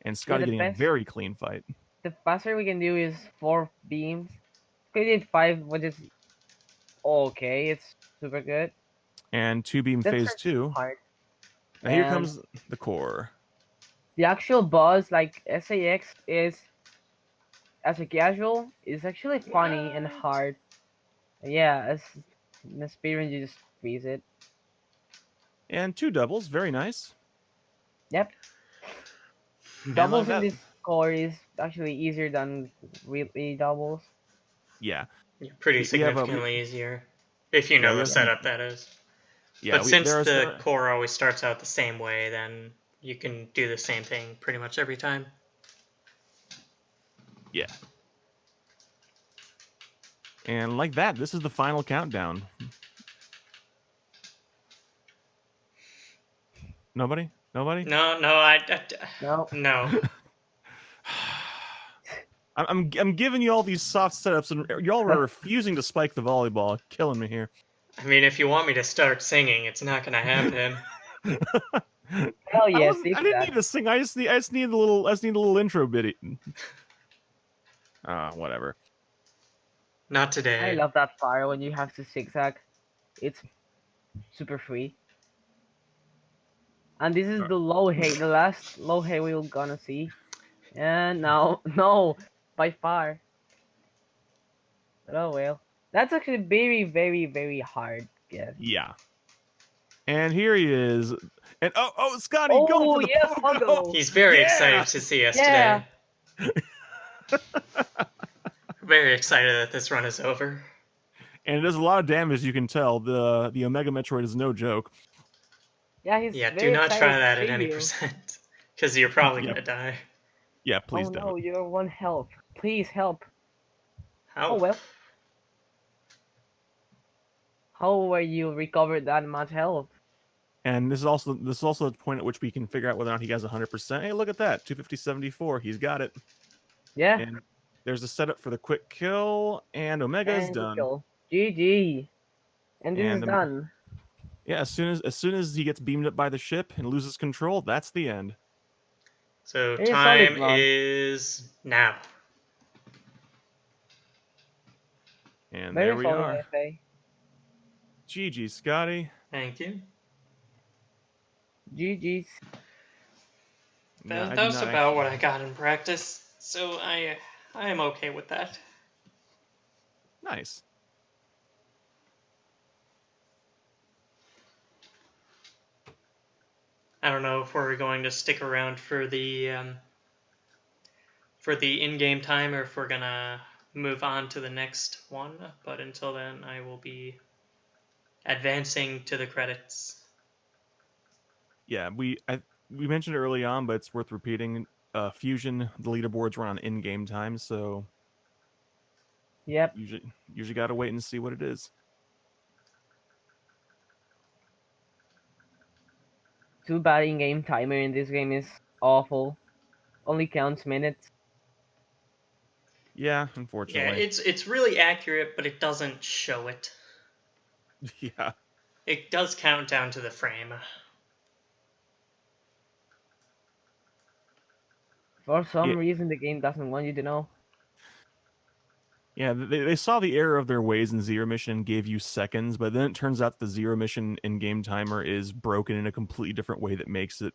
And Scotty the getting a best- very clean fight. The faster we can do is 4 beams. We did 5, which is okay. It's super good. And 2-beam That's phase 2. hard. Now here And comes the core. the actual boss, like SAX, is as a casual, is actually funny and hard. Yeah, as an experience, you just freeze it. And 2 doubles, very nice. Yep. And Doubles like in that- this core is actually easier than really doubles. Yeah. Yeah, pretty We have a- significantly easier. If you Yeah, know we the have some- setup, that is. Yeah, But since there the are- core always starts out the same way, then you can do the same thing pretty much every time. Yeah. And like that, this is the final countdown. Nobody? Nobody? No, No. no. I'm giving you all these soft setups, and y'all are refusing to spike the volleyball. Killing me here. I mean, if you want me to start singing, it's not gonna happen. Hell yes, I do didn't that. need to sing. I just need a little intro bitty. Whatever. Not today. I love that fire when you have to zigzag. It's super free. And this is the low hay, the last low hay we're gonna see. And now, no, by far. But oh well. That's actually very, very, very hard. Yeah. Yeah. And here he is. And oh, Scotty, Oh, going for the yeah, pogo. pogo. He's very Yeah! excited to see us Yeah. today. Very excited that this run is over. And it does a lot of damage, you can tell. The Omega Metroid is no joke. Yeah, he's Yeah, very do not excited try to that see at any you. percent. Because you're probably Yep. gonna die. Yeah, please Oh don't. no, you're 1 health. Please help. How? Oh well. How will you recover that much health? And this is also the point at which we can figure out whether or not he has 100%. Hey, look at that, 250-74. He's got it. Yeah. And there's a setup for the quick kill, and Omega is And done. kill. GG. And this And is done. yeah, as soon as he gets beamed up by the ship and loses control, that's the end. So Hey, Solid time Run. is now. And Very there we solid, are. I say. GG, Scotty. Thank you. GG's. No, I That did was not about actually. what I got in practice, so I am okay with that. Nice. I don't know if we're going to stick around for the in-game time or if we're gonna move on to the next one. But until then, I will be advancing to the credits. Yeah, we mentioned it early on, but it's worth repeating. Fusion, the leaderboards run on in-game time, so Yep. usually got to wait and see what it is. Too bad in-game timer in this game is awful. Only counts minutes. Yeah, Yeah, unfortunately. it's really accurate, but it doesn't show it. Yeah. It does count down to the frame. For some Yeah. reason, the game doesn't want you to know. Yeah, they saw the error of their ways in Zero Mission and gave you seconds, but then it turns out the Zero Mission in-game timer is broken in a completely different way that makes it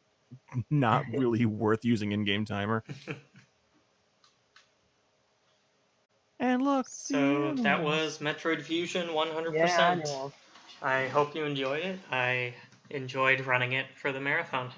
not really worth using in-game timer. And look, the So that animals. was Metroid Fusion 100%. Yeah, animals. I hope you enjoyed it. I enjoyed running it for the marathon.